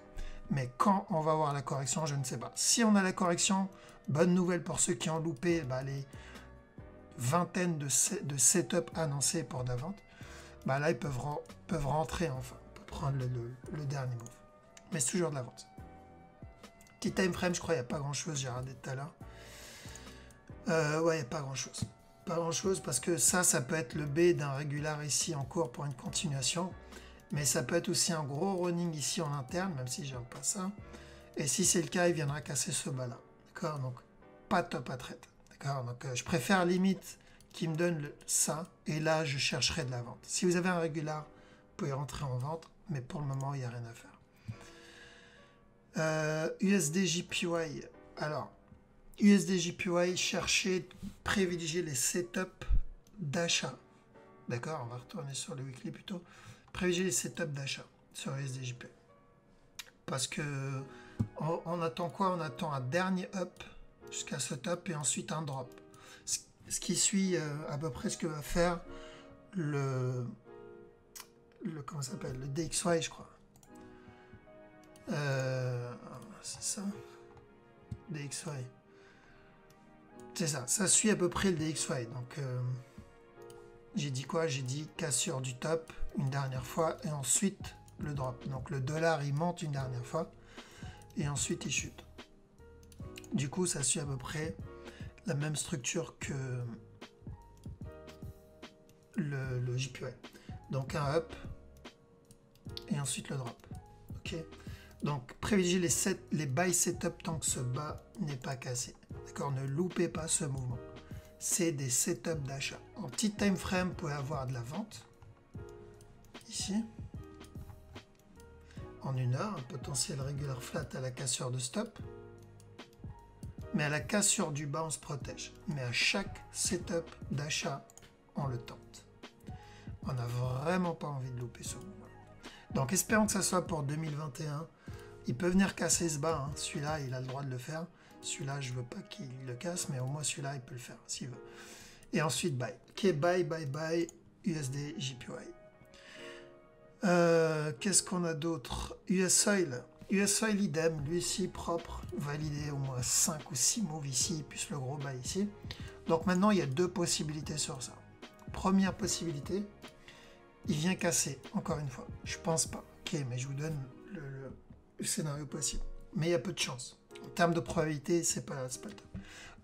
Speaker 1: Mais quand on va voir la correction, je ne sais pas. Si on a la correction, bonne nouvelle pour ceux qui ont loupé les vingtaine de setup annoncés pour de la vente, bah là, ils peuvent rentrer enfin, pour prendre le dernier move. Mais c'est toujours de la vente. Petit time frame, je crois, il n'y a pas grand-chose, j'ai regardé tout à l'heure. Ouais, il n'y a pas grand-chose. Pas grand-chose parce que ça peut être le B d'un régular ici en cours pour une continuation. Mais ça peut être aussi un gros running ici en interne, même si j'aime pas ça. Et si c'est le cas, il viendra casser ce bas-là. D'accord? Donc, pas top à traite. D'accord? Donc, je préfère limite qui me donne ça. Et là, je chercherai de la vente. Si vous avez un régular, vous pouvez rentrer en vente. Mais pour le moment, il n'y a rien à faire. USD JPY. Alors, USD JPY, cherchez, privilégier les setups d'achat. D'accord? On va retourner sur le weekly plutôt. Privilégier les setups d'achat sur USD JPY. Parce que on attend quoi? On attend un dernier up jusqu'à ce top et ensuite un drop. Ce qui suit à peu près ce que va faire comment ça s'appelle? Le DXY, je crois. C'est ça? DXY. C'est ça. Ça suit à peu près le DXY. Donc, j'ai dit quoi? J'ai dit cassure du top une dernière fois et ensuite le drop. Donc, le dollar, il monte une dernière fois et ensuite il chute. Du coup, ça suit à peu près la même structure que le JPY. Donc, un up et ensuite le drop. Ok. Donc, privilégiez les buy setup tant que ce bas n'est pas cassé. D'accord? Ne loupez pas ce mouvement. C'est des setups d'achat. En petit time frame, vous pouvez avoir de la vente. Ici. En 1 heure, un potentiel regular flat à la cassure de stop. Mais à la cassure du bas, on se protège. Mais à chaque setup d'achat, on le tente. On n'a vraiment pas envie de louper ce mouvement. Donc, espérons que ça soit pour 2021. Il peut venir casser ce bas. Hein. Celui-là, il a le droit de le faire. Celui-là, je ne veux pas qu'il le casse, mais au moins celui-là, il peut le faire s'il veut. Et ensuite, buy. Ok, buy, USD, JPY. Qu'est-ce qu'on a d'autre? US Oil. US Oil, idem. Lui ici, propre. Validé au moins 5 ou 6 moves ici, plus le gros buy ici. Donc maintenant, il y a 2 possibilités sur ça. Première possibilité, il vient casser, encore une fois. Je pense pas. Ok, mais je vous donne le scénario possible. Mais il y a peu de chance. En termes de probabilité, c'est pas le top.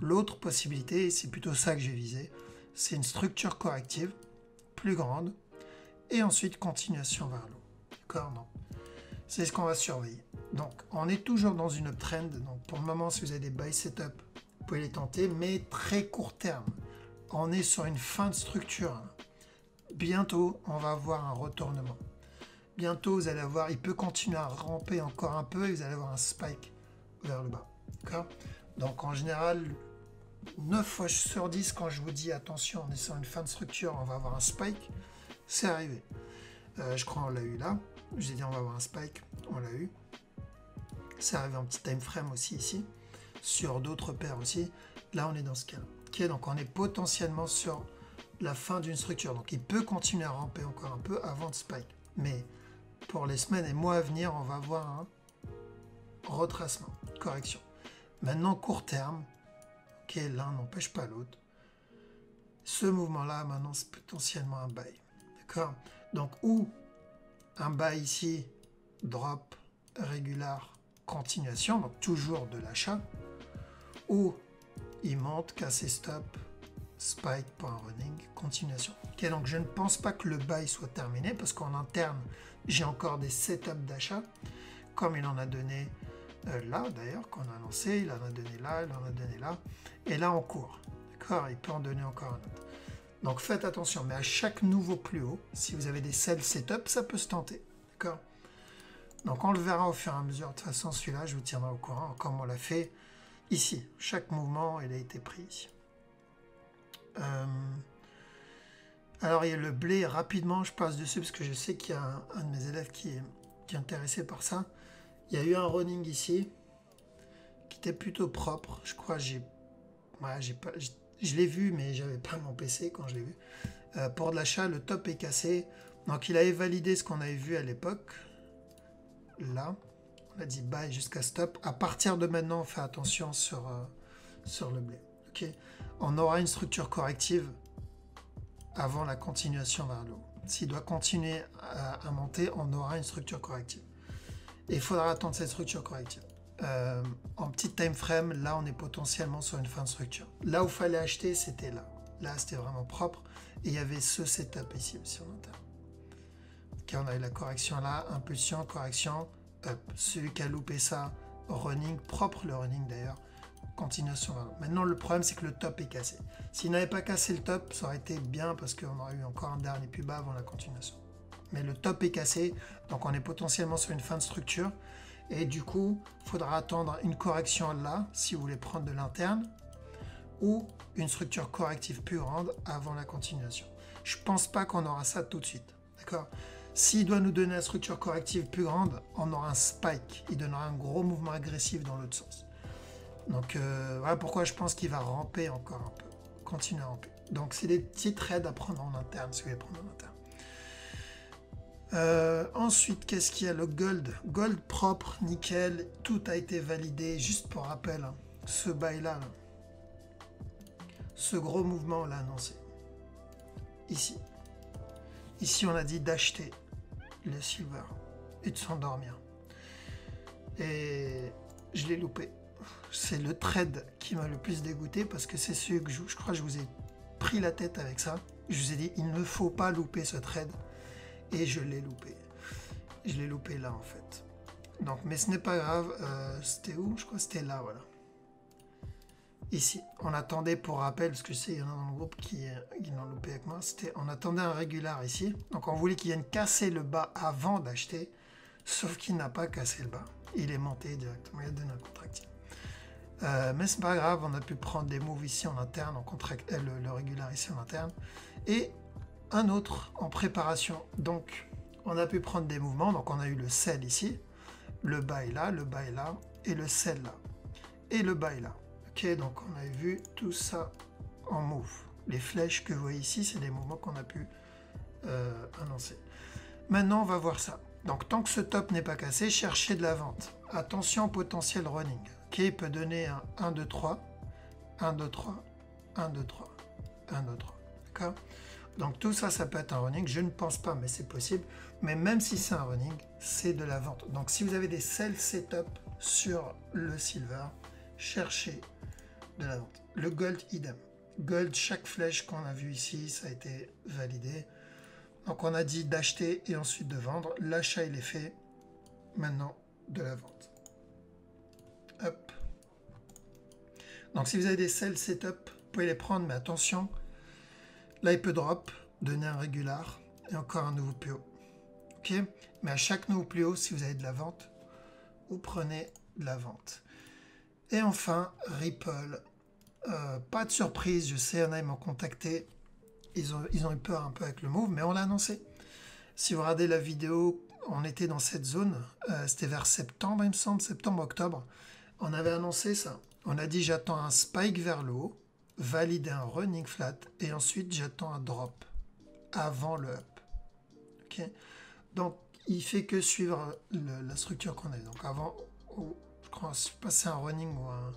Speaker 1: L'autre possibilité, et c'est plutôt ça que j'ai visé, c'est une structure corrective plus grande et ensuite continuation vers le haut. D'accord? Non. C'est ce qu'on va surveiller. Donc, on est toujours dans une uptrend. Donc, pour le moment, si vous avez des buy setup, vous pouvez les tenter, mais très court terme. On est sur une fin de structure. Bientôt, on va avoir un retournement. Bientôt, vous allez avoir, il peut continuer à ramper encore un peu et vous allez avoir un spike vers le bas. D'accord? Donc, en général, 9 fois sur 10, quand je vous dis attention, on est sur une fin de structure, on va avoir un spike, c'est arrivé. Je crois qu'on l'a eu là. J'ai dit on va avoir un spike, on l'a eu. C'est arrivé en petit time frame aussi ici, sur d'autres paires aussi. Là, on est dans ce cas. Ok, donc on est potentiellement sur la fin d'une structure. Donc il peut continuer à ramper encore un peu avant de spike. Mais pour les semaines et mois à venir, on va avoir un retracement, correction. Maintenant, court terme, ok, l'un n'empêche pas l'autre. Ce mouvement-là, maintenant, c'est potentiellement un buy. D'accord? Donc, ou un buy ici, drop, régular, continuation, donc toujours de l'achat, ou il monte, casse et stop, spike pour un running, continuation. Ok, donc je ne pense pas que le buy soit terminé, parce qu'en interne, j'ai encore des setups d'achat, comme il en a donné là, d'ailleurs, qu'on a annoncé, il en a donné là, il en a donné là, et là en cours. D'accord? Il peut en donner encore un autre. Donc faites attention, mais à chaque nouveau plus haut, si vous avez des sell setup, ça peut se tenter. D'accord? Donc on le verra au fur et à mesure. De toute façon, celui-là, je vous tiendrai au courant, comme on l'a fait ici. Chaque mouvement, il a été pris ici. Alors il y a le blé, rapidement, je passe dessus, parce que je sais qu'il y a un de mes élèves qui est intéressé par ça. Il y a eu un running ici, qui était plutôt propre. Je crois que je l'ai vu, mais j'avais pas mon PC quand je l'ai vu. Pour de l'achat, le top est cassé. Donc il avait validé ce qu'on avait vu à l'époque. Là, on a dit buy jusqu'à stop. À partir de maintenant, on fait attention sur le blé. Okay. on aura une structure corrective avant la continuation vers le haut. S'il doit continuer à monter, on aura une structure corrective. Et il faudra attendre cette structure corrective. En petit time frame, là on est potentiellement sur une fin de structure. Là où il fallait acheter, c'était là. Là c'était vraiment propre. Et il y avait ce setup ici aussi en interne. Ok, on a eu la correction là, impulsion, correction, up. Celui qui a loupé ça, running, propre le running d'ailleurs, continuation. Maintenant le problème c'est que le top est cassé. S'il n'avait pas cassé le top, ça aurait été bien parce qu'on aurait eu encore un dernier plus bas avant la continuation. Mais le top est cassé, donc on est potentiellement sur une fin de structure. Et du coup, il faudra attendre une correction là, si vous voulez prendre de l'interne, ou une structure corrective plus grande avant la continuation. Je ne pense pas qu'on aura ça tout de suite. D'accord? S'il doit nous donner la structure corrective plus grande, on aura un spike. Il donnera un gros mouvement agressif dans l'autre sens. Donc voilà pourquoi je pense qu'il va ramper encore un peu. Continuer à ramper. Donc c'est des petits trades à prendre en interne, si vous voulez prendre en interne. Ensuite, qu'est-ce qu'il y a? Le gold. Gold propre, nickel, tout a été validé. Juste pour rappel, hein, ce bail-là, ce gros mouvement, on l'a annoncé. Ici. Ici, on a dit d'acheter le silver et de s'endormir. Et je l'ai loupé. C'est le trade qui m'a le plus dégoûté parce que c'est celui que je crois que je vous ai pris la tête avec ça. Je vous ai dit, il ne faut pas louper ce trade. Et je l'ai loupé. Je l'ai loupé là en fait. Donc, mais ce n'est pas grave. C'était où? Je crois que c'était là, voilà. Ici. On attendait pour rappel, parce que je sais, il y en a dans le groupe qui l'ont loupé avec moi. On attendait un régular ici. Donc on voulait qu'il vienne casser le bas avant d'acheter. Sauf qu'il n'a pas cassé le bas. Il est monté directement. Il a donné un contracting. Mais c'est pas grave, on a pu prendre des moves ici en interne, le régular ici en interne. Et un autre en préparation. Donc, on a pu prendre des mouvements. Donc, on a eu le sell ici, le buy là, le buy là, et le sell là, et le buy là. Ok, donc on a vu tout ça en move. Les flèches que vous voyez ici, c'est des mouvements qu'on a pu annoncer. Maintenant, on va voir ça. Donc, tant que ce top n'est pas cassé, cherchez de la vente. Attention au potentiel running. Ok, il peut donner un 1, 2, 3, 1, 2, 3, 1, 2, 3, 1, 2, 3. D'accord? Donc tout ça, ça peut être un running. Je ne pense pas, mais c'est possible. Mais même si c'est un running, c'est de la vente. Donc si vous avez des sell setup sur le silver, cherchez de la vente. Le gold, idem. Gold, chaque flèche qu'on a vue ici, ça a été validé. Donc on a dit d'acheter et ensuite de vendre. L'achat, il est fait. Maintenant, de la vente. Hop. Donc si vous avez des sell setup, vous pouvez les prendre, mais attention. Là, il peut drop, donner un régular et encore un nouveau plus haut. Ok? Mais à chaque nouveau plus haut, si vous avez de la vente, vous prenez de la vente. Et enfin, Ripple. Pas de surprise, je sais, il y en a, ils m'ont contacté. Ils ont eu peur un peu avec le move, mais on l'a annoncé. Si vous regardez la vidéo, on était dans cette zone. C'était vers septembre, il me semble, septembre-octobre. On avait annoncé ça. On a dit, j'attends un spike vers le haut, valider un running flat, et ensuite, j'attends un drop avant le up. Ok? Donc, il fait que suivre la structure qu'on a. Donc, avant, je crois, je sais pas si c'est un running ou un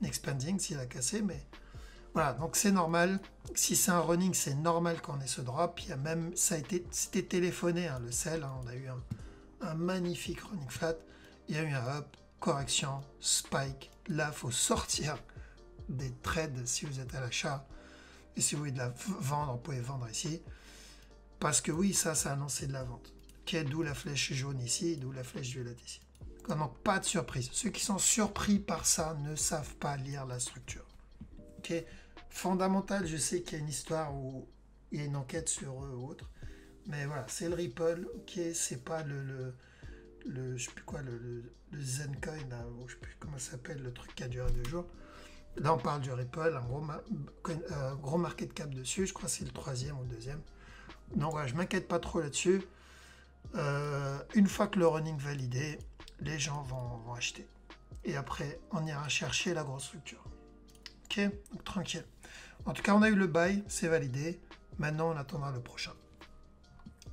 Speaker 1: expanding, s'il a cassé, mais voilà, donc c'est normal. Si c'est un running, c'est normal qu'on ait ce drop. Il y a même, c'était téléphoné, hein, le sell, hein, on a eu un magnifique running flat. Il y a eu un up, correction, spike. Là, il faut sortir des trades si vous êtes à l'achat. Et si vous voulez de la vendre, vous pouvez vendre ici. Parce que oui, ça a annoncé de la vente. Okay, d'où la flèche jaune ici, d'où la flèche violette ici. Donc, pas de surprise. Ceux qui sont surpris par ça ne savent pas lire la structure. Okay. Fondamental, je sais qu'il y a une histoire où il y a une enquête sur eux ou autre. Mais voilà, c'est le Ripple. Ok, c'est pas je sais plus quoi, le Zencoin, là, ou je sais plus comment ça s'appelle, le truc qui a duré 2 jours. Là, on parle du Ripple, un gros market cap dessus. Je crois que c'est le 3e ou le 2e. Donc voilà, je m'inquiète pas trop là-dessus. Une fois que le running validé, les gens vont acheter. Et après, on ira chercher la grosse structure. Ok, donc tranquille. En tout cas, on a eu le buy, c'est validé. Maintenant, on attendra le prochain.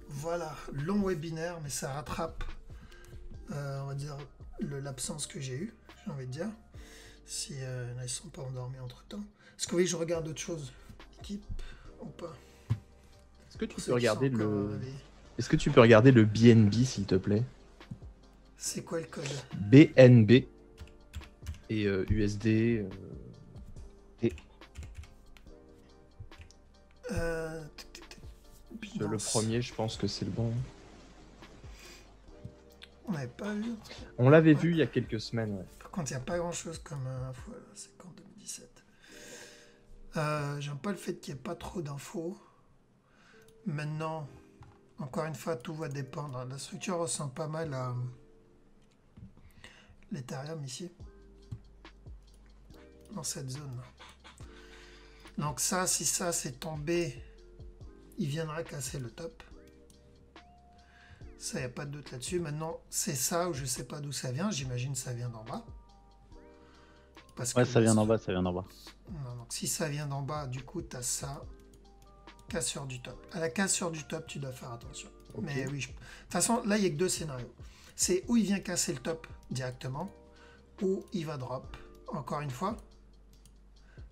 Speaker 1: Voilà, long webinaire, mais ça rattrape, on va dire, l'absence que j'ai eue, j'ai envie de dire. Si ils ne sont pas endormis entre-temps. Est-ce que oui, je regarde autre chose? Équipe ou pas?
Speaker 2: Est-ce que tu
Speaker 1: Pour
Speaker 2: peux
Speaker 1: ceux qui sont
Speaker 2: regarder
Speaker 1: encore
Speaker 2: le...
Speaker 1: réveillés.
Speaker 2: Est-ce que tu peux regarder le BNB, s'il te plaît?
Speaker 1: C'est quoi le code?
Speaker 2: BNB et USD. T. Le
Speaker 1: Binance.
Speaker 2: premier, je pense que c'est le bon.
Speaker 1: On n'avait pas vu.
Speaker 2: On l'avait
Speaker 1: Ouais.
Speaker 2: vu il y a quelques semaines. Ouais.
Speaker 1: Par contre, il n'y a pas grand chose comme info. Là. C'est qu'en 2017. J'aime pas le fait qu'il n'y ait pas trop d'infos. Maintenant, encore une fois, tout va dépendre. La structure ressemble pas mal à l'Ethereum ici. Dans cette zone. Donc ça, si ça c'est tombé, il viendra casser le top. Ça, il n'y a pas de doute là-dessus. Maintenant, c'est ça ou je sais pas d'où ça vient. J'imagine que ça vient d'en bas. Parce
Speaker 3: Ouais,
Speaker 1: que
Speaker 3: ça vient d'en bas, ça vient d'en bas.
Speaker 1: Non, donc si ça vient d'en bas, du coup, tu as ça. Cassure du top. À la cassure du top, tu dois faire attention.
Speaker 2: Ok.
Speaker 1: Mais oui, de toute façon, là, il n'y a que deux scénarios. C'est où il vient casser le top directement, ou il va drop, encore une fois,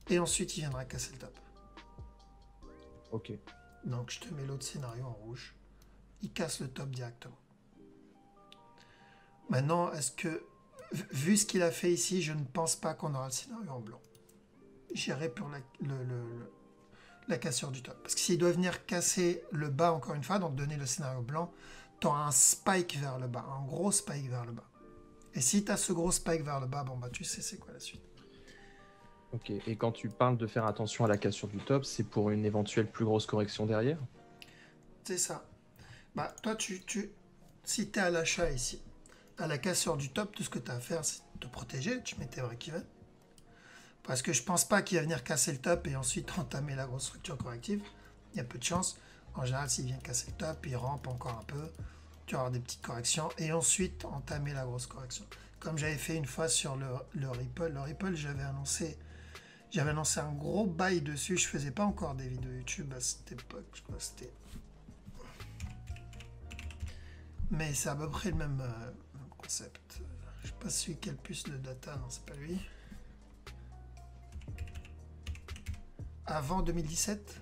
Speaker 1: et ensuite il viendra casser le top.
Speaker 2: Ok.
Speaker 1: Donc je te mets l'autre scénario en rouge. Il casse le top directement. Maintenant, est-ce que, vu ce qu'il a fait ici, je ne pense pas qu'on aura le scénario en blanc. J'irai pour la cassure du top. Parce que s'il doit venir casser le bas encore une fois, donc donner le scénario blanc, tu auras un spike vers le bas, un gros spike vers le bas. Et si tu as ce gros spike vers le bas, bon bah tu sais c'est quoi la suite.
Speaker 2: Ok. Et quand tu parles de faire attention à la cassure du top, c'est pour une éventuelle plus grosse correction derrière?
Speaker 1: C'est ça. Bah toi si tu es à l'achat ici, à la cassure du top, tout ce que tu as à faire c'est te protéger, tu mets tes break-even. Parce que je pense pas qu'il va venir casser le top et ensuite entamer la grosse structure corrective. Il y a peu de chance. En général, s'il vient casser le top, il rampe encore un peu. Tu vas avoir des petites corrections et ensuite entamer la grosse correction. Comme j'avais fait une fois sur le Ripple. Le Ripple, j'avais annoncé un gros buy dessus. Je faisais pas encore des vidéos YouTube à cette époque. Je crois que c'était. Mais c'est à peu près le même concept. Je sais pas celui qui a le plus de data. Non, c'est pas lui. Avant 2017,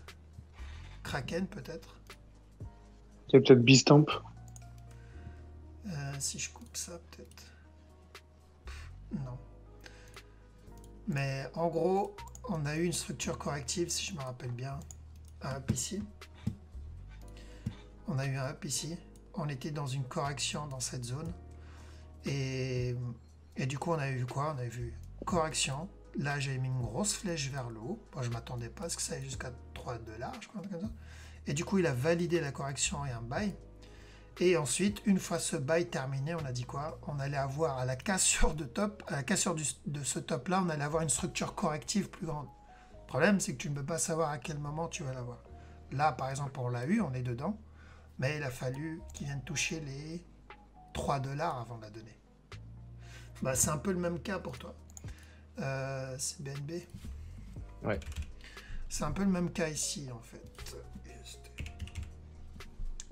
Speaker 1: Kraken peut-être.
Speaker 4: C'est peut-être Bistamp.
Speaker 1: Si je coupe ça, peut-être. Non. Mais en gros, on a eu une structure corrective, si je me rappelle bien, un up ici. On a eu un up ici. On était dans une correction dans cette zone. Et du coup, on avait vu quoi? On avait vu correction. Là, j'ai mis une grosse flèche vers le haut. Bon, je ne m'attendais pas à ce que ça aille jusqu'à 3 $, je crois, comme ça. Et du coup, il a validé la correction et un buy. Et ensuite, une fois ce buy terminé, on a dit quoi? On allait avoir à la cassure de top, à la cassure de ce top-là, on allait avoir une structure corrective plus grande. Le problème, c'est que tu ne peux pas savoir à quel moment tu vas l'avoir. Là, par exemple, on l'a eu, on est dedans. Mais il a fallu qu'il vienne toucher les 3 $ avant de la donner. Bah, c'est un peu le même cas pour toi. C'est BNB.
Speaker 2: Ouais.
Speaker 1: C'est un peu le même cas ici, en fait.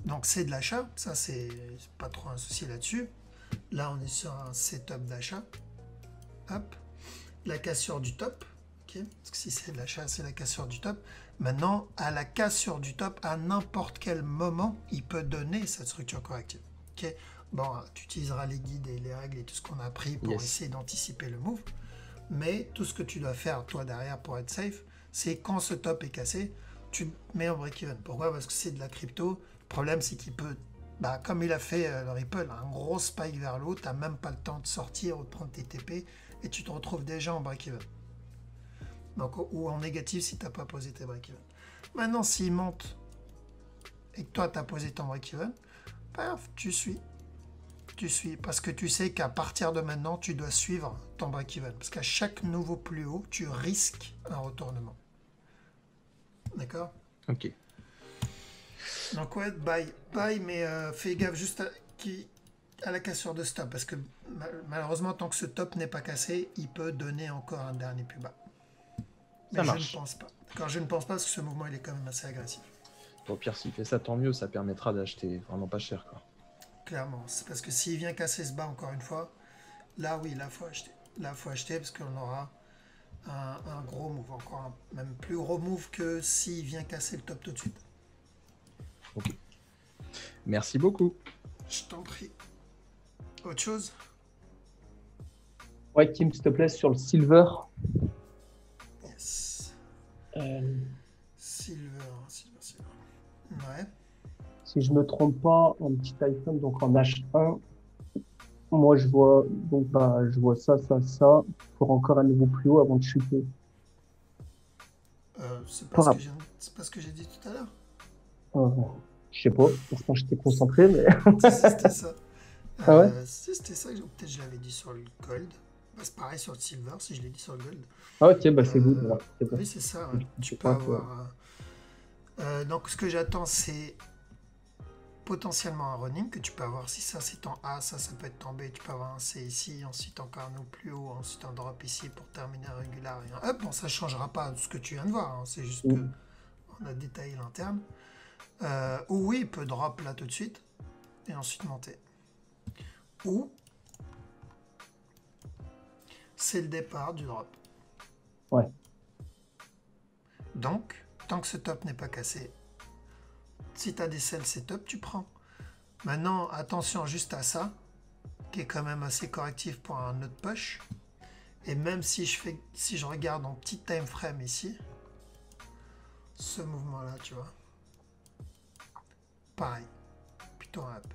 Speaker 1: Donc, c'est de l'achat. Ça, c'est pas trop un souci là-dessus. Là, on est sur un setup d'achat. Hop. La cassure du top. Okay. Parce que si c'est de l'achat, c'est la cassure du top. Maintenant, à la cassure du top, à n'importe quel moment, il peut donner cette structure corrective. Okay. Bon, tu utiliseras les guides et les règles et tout ce qu'on a appris pour essayer d'anticiper le move. Mais tout ce que tu dois faire, toi, derrière, pour être safe, c'est quand ce top est cassé, tu mets en break-even. Pourquoi? Parce que c'est de la crypto. Le problème, c'est qu'il peut, comme il a fait le Ripple, un gros spike vers le haut, tu n'as même pas le temps de sortir ou de prendre tes TP, et tu te retrouves déjà en break-even. Donc, ou en négatif si tu n'as pas posé tes break-even. Maintenant, s'il monte, et que toi, tu as posé ton break-even, paf, tu suis. Tu suis, parce que tu sais qu'à partir de maintenant, tu dois suivre ton break-even. Parce qu'à chaque nouveau plus haut, tu risques un retournement. D'accord?
Speaker 2: Ok.
Speaker 1: Donc ouais, buy, mais fais gaffe juste à la cassure de stop. Parce que malheureusement, tant que ce top n'est pas cassé, il peut donner encore un dernier plus bas. Mais je ne pense pas. D'accord, je ne pense pas parce que ce mouvement, il est quand même assez agressif.
Speaker 2: Au pire, s'il fait ça, tant mieux. Ça permettra d'acheter vraiment pas cher, quoi.
Speaker 1: Clairement, c'est parce que s'il vient casser ce bas encore une fois, là oui, là faut acheter. Là faut acheter parce qu'on aura un gros move, encore même plus gros move que s'il vient casser le top tout de suite.
Speaker 2: Ok. Merci beaucoup.
Speaker 1: Je t'en prie. Autre chose?
Speaker 3: Ouais, Kim, s'il te plaît, sur le silver.
Speaker 1: Yes. Silver. Ouais.
Speaker 3: Si je me trompe pas, en petit item, donc en H1, moi je vois donc je vois ça, pour encore un niveau plus haut avant de chuter.
Speaker 1: C'est pas ce que j'ai dit tout à l'heure.
Speaker 3: Je sais pas, pourtant j'étais concentré, mais.
Speaker 1: C'était ça.
Speaker 3: Ah ouais?
Speaker 1: Si c'était ça, peut-être je l'avais dit sur le gold. Bah, c'est pareil sur le silver, si je l'ai dit sur le gold.
Speaker 3: Ah ok, bah c'est good. Alors, c'est bon.
Speaker 1: Oui, c'est ça. Ouais. Tu
Speaker 3: C'est
Speaker 1: peux
Speaker 3: pas
Speaker 1: avoir. Donc, ce que j'attends, c'est potentiellement un running que tu peux avoir. Si ça, c'est en A, ça peut être en B. Tu peux avoir un C ici, ensuite encore un autre plus haut, ensuite un drop ici pour terminer un régular et un up. Bon, ça ne changera pas ce que tu viens de voir. Hein. C'est juste que on a détaillé l'interne. Ou oui, il peut drop là tout de suite et ensuite monter. Ou c'est le départ du drop.
Speaker 3: Ouais.
Speaker 1: Donc, tant que ce top n'est pas cassé, si tu as des sells setup, tu prends. Maintenant, attention juste à ça, qui est quand même assez correctif pour un autre push. Et même si je regarde en petit time frame ici, ce mouvement-là, tu vois, pareil, plutôt un up.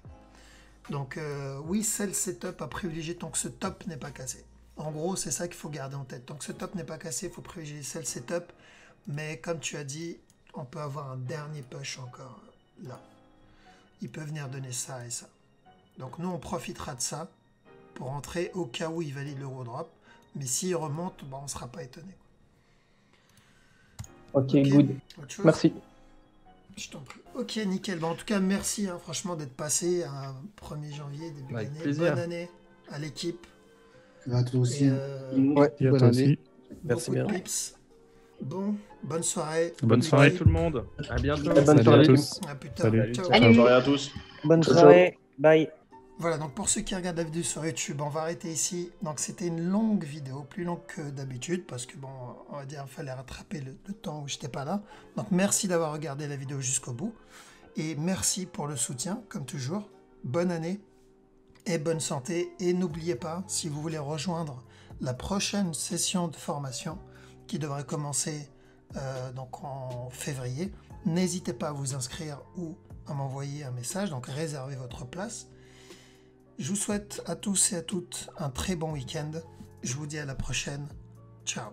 Speaker 1: Donc oui, sell setup à privilégier tant que ce top n'est pas cassé. En gros, c'est ça qu'il faut garder en tête. Tant que ce top n'est pas cassé, il faut privilégier sell setup. Mais comme tu as dit, on peut avoir un dernier push encore là. Il peut venir donner ça et ça. Donc nous, on profitera de ça pour entrer au cas où il valide l'euro drop. Mais s'il remonte, bon, on ne sera pas étonné.
Speaker 3: Ok, good. Merci.
Speaker 1: Je t'en prie. Ok, nickel. Bon, en tout cas, merci hein, franchement d'être passé à 1er janvier, début
Speaker 2: Avec
Speaker 1: d'année.
Speaker 2: plaisir.
Speaker 1: Bonne année à l'équipe.
Speaker 5: À toi aussi.
Speaker 4: Ouais,
Speaker 6: Et à
Speaker 4: bonne
Speaker 6: toi
Speaker 4: année.
Speaker 6: aussi.
Speaker 5: Merci
Speaker 1: Beaucoup de
Speaker 5: bien.
Speaker 1: pips. Bon, bonne soirée.
Speaker 6: Bonne
Speaker 2: Bonne
Speaker 6: soirée.
Speaker 2: soirée tout le monde. À bientôt.
Speaker 3: Bonne
Speaker 6: Salut
Speaker 3: soirée.
Speaker 6: à tous.
Speaker 1: À plus tard.
Speaker 6: Salut.
Speaker 1: Ciao.
Speaker 2: Bonne soirée à tous.
Speaker 7: Bonne
Speaker 3: Ciao,
Speaker 7: soirée. Bye.
Speaker 1: Voilà, donc pour ceux qui regardent la vidéo sur YouTube, on va arrêter ici. Donc c'était une longue vidéo, plus longue que d'habitude, parce que bon, on va dire, il fallait rattraper le temps où j'étais pas là. Donc merci d'avoir regardé la vidéo jusqu'au bout. Et merci pour le soutien, comme toujours. Bonne année et bonne santé. Et n'oubliez pas, si vous voulez rejoindre la prochaine session de formation, qui devrait commencer donc en février, n'hésitez pas à vous inscrire ou à m'envoyer un message, donc réservez votre place. Je vous souhaite à tous et à toutes un très bon week-end. Je vous dis à la prochaine. Ciao.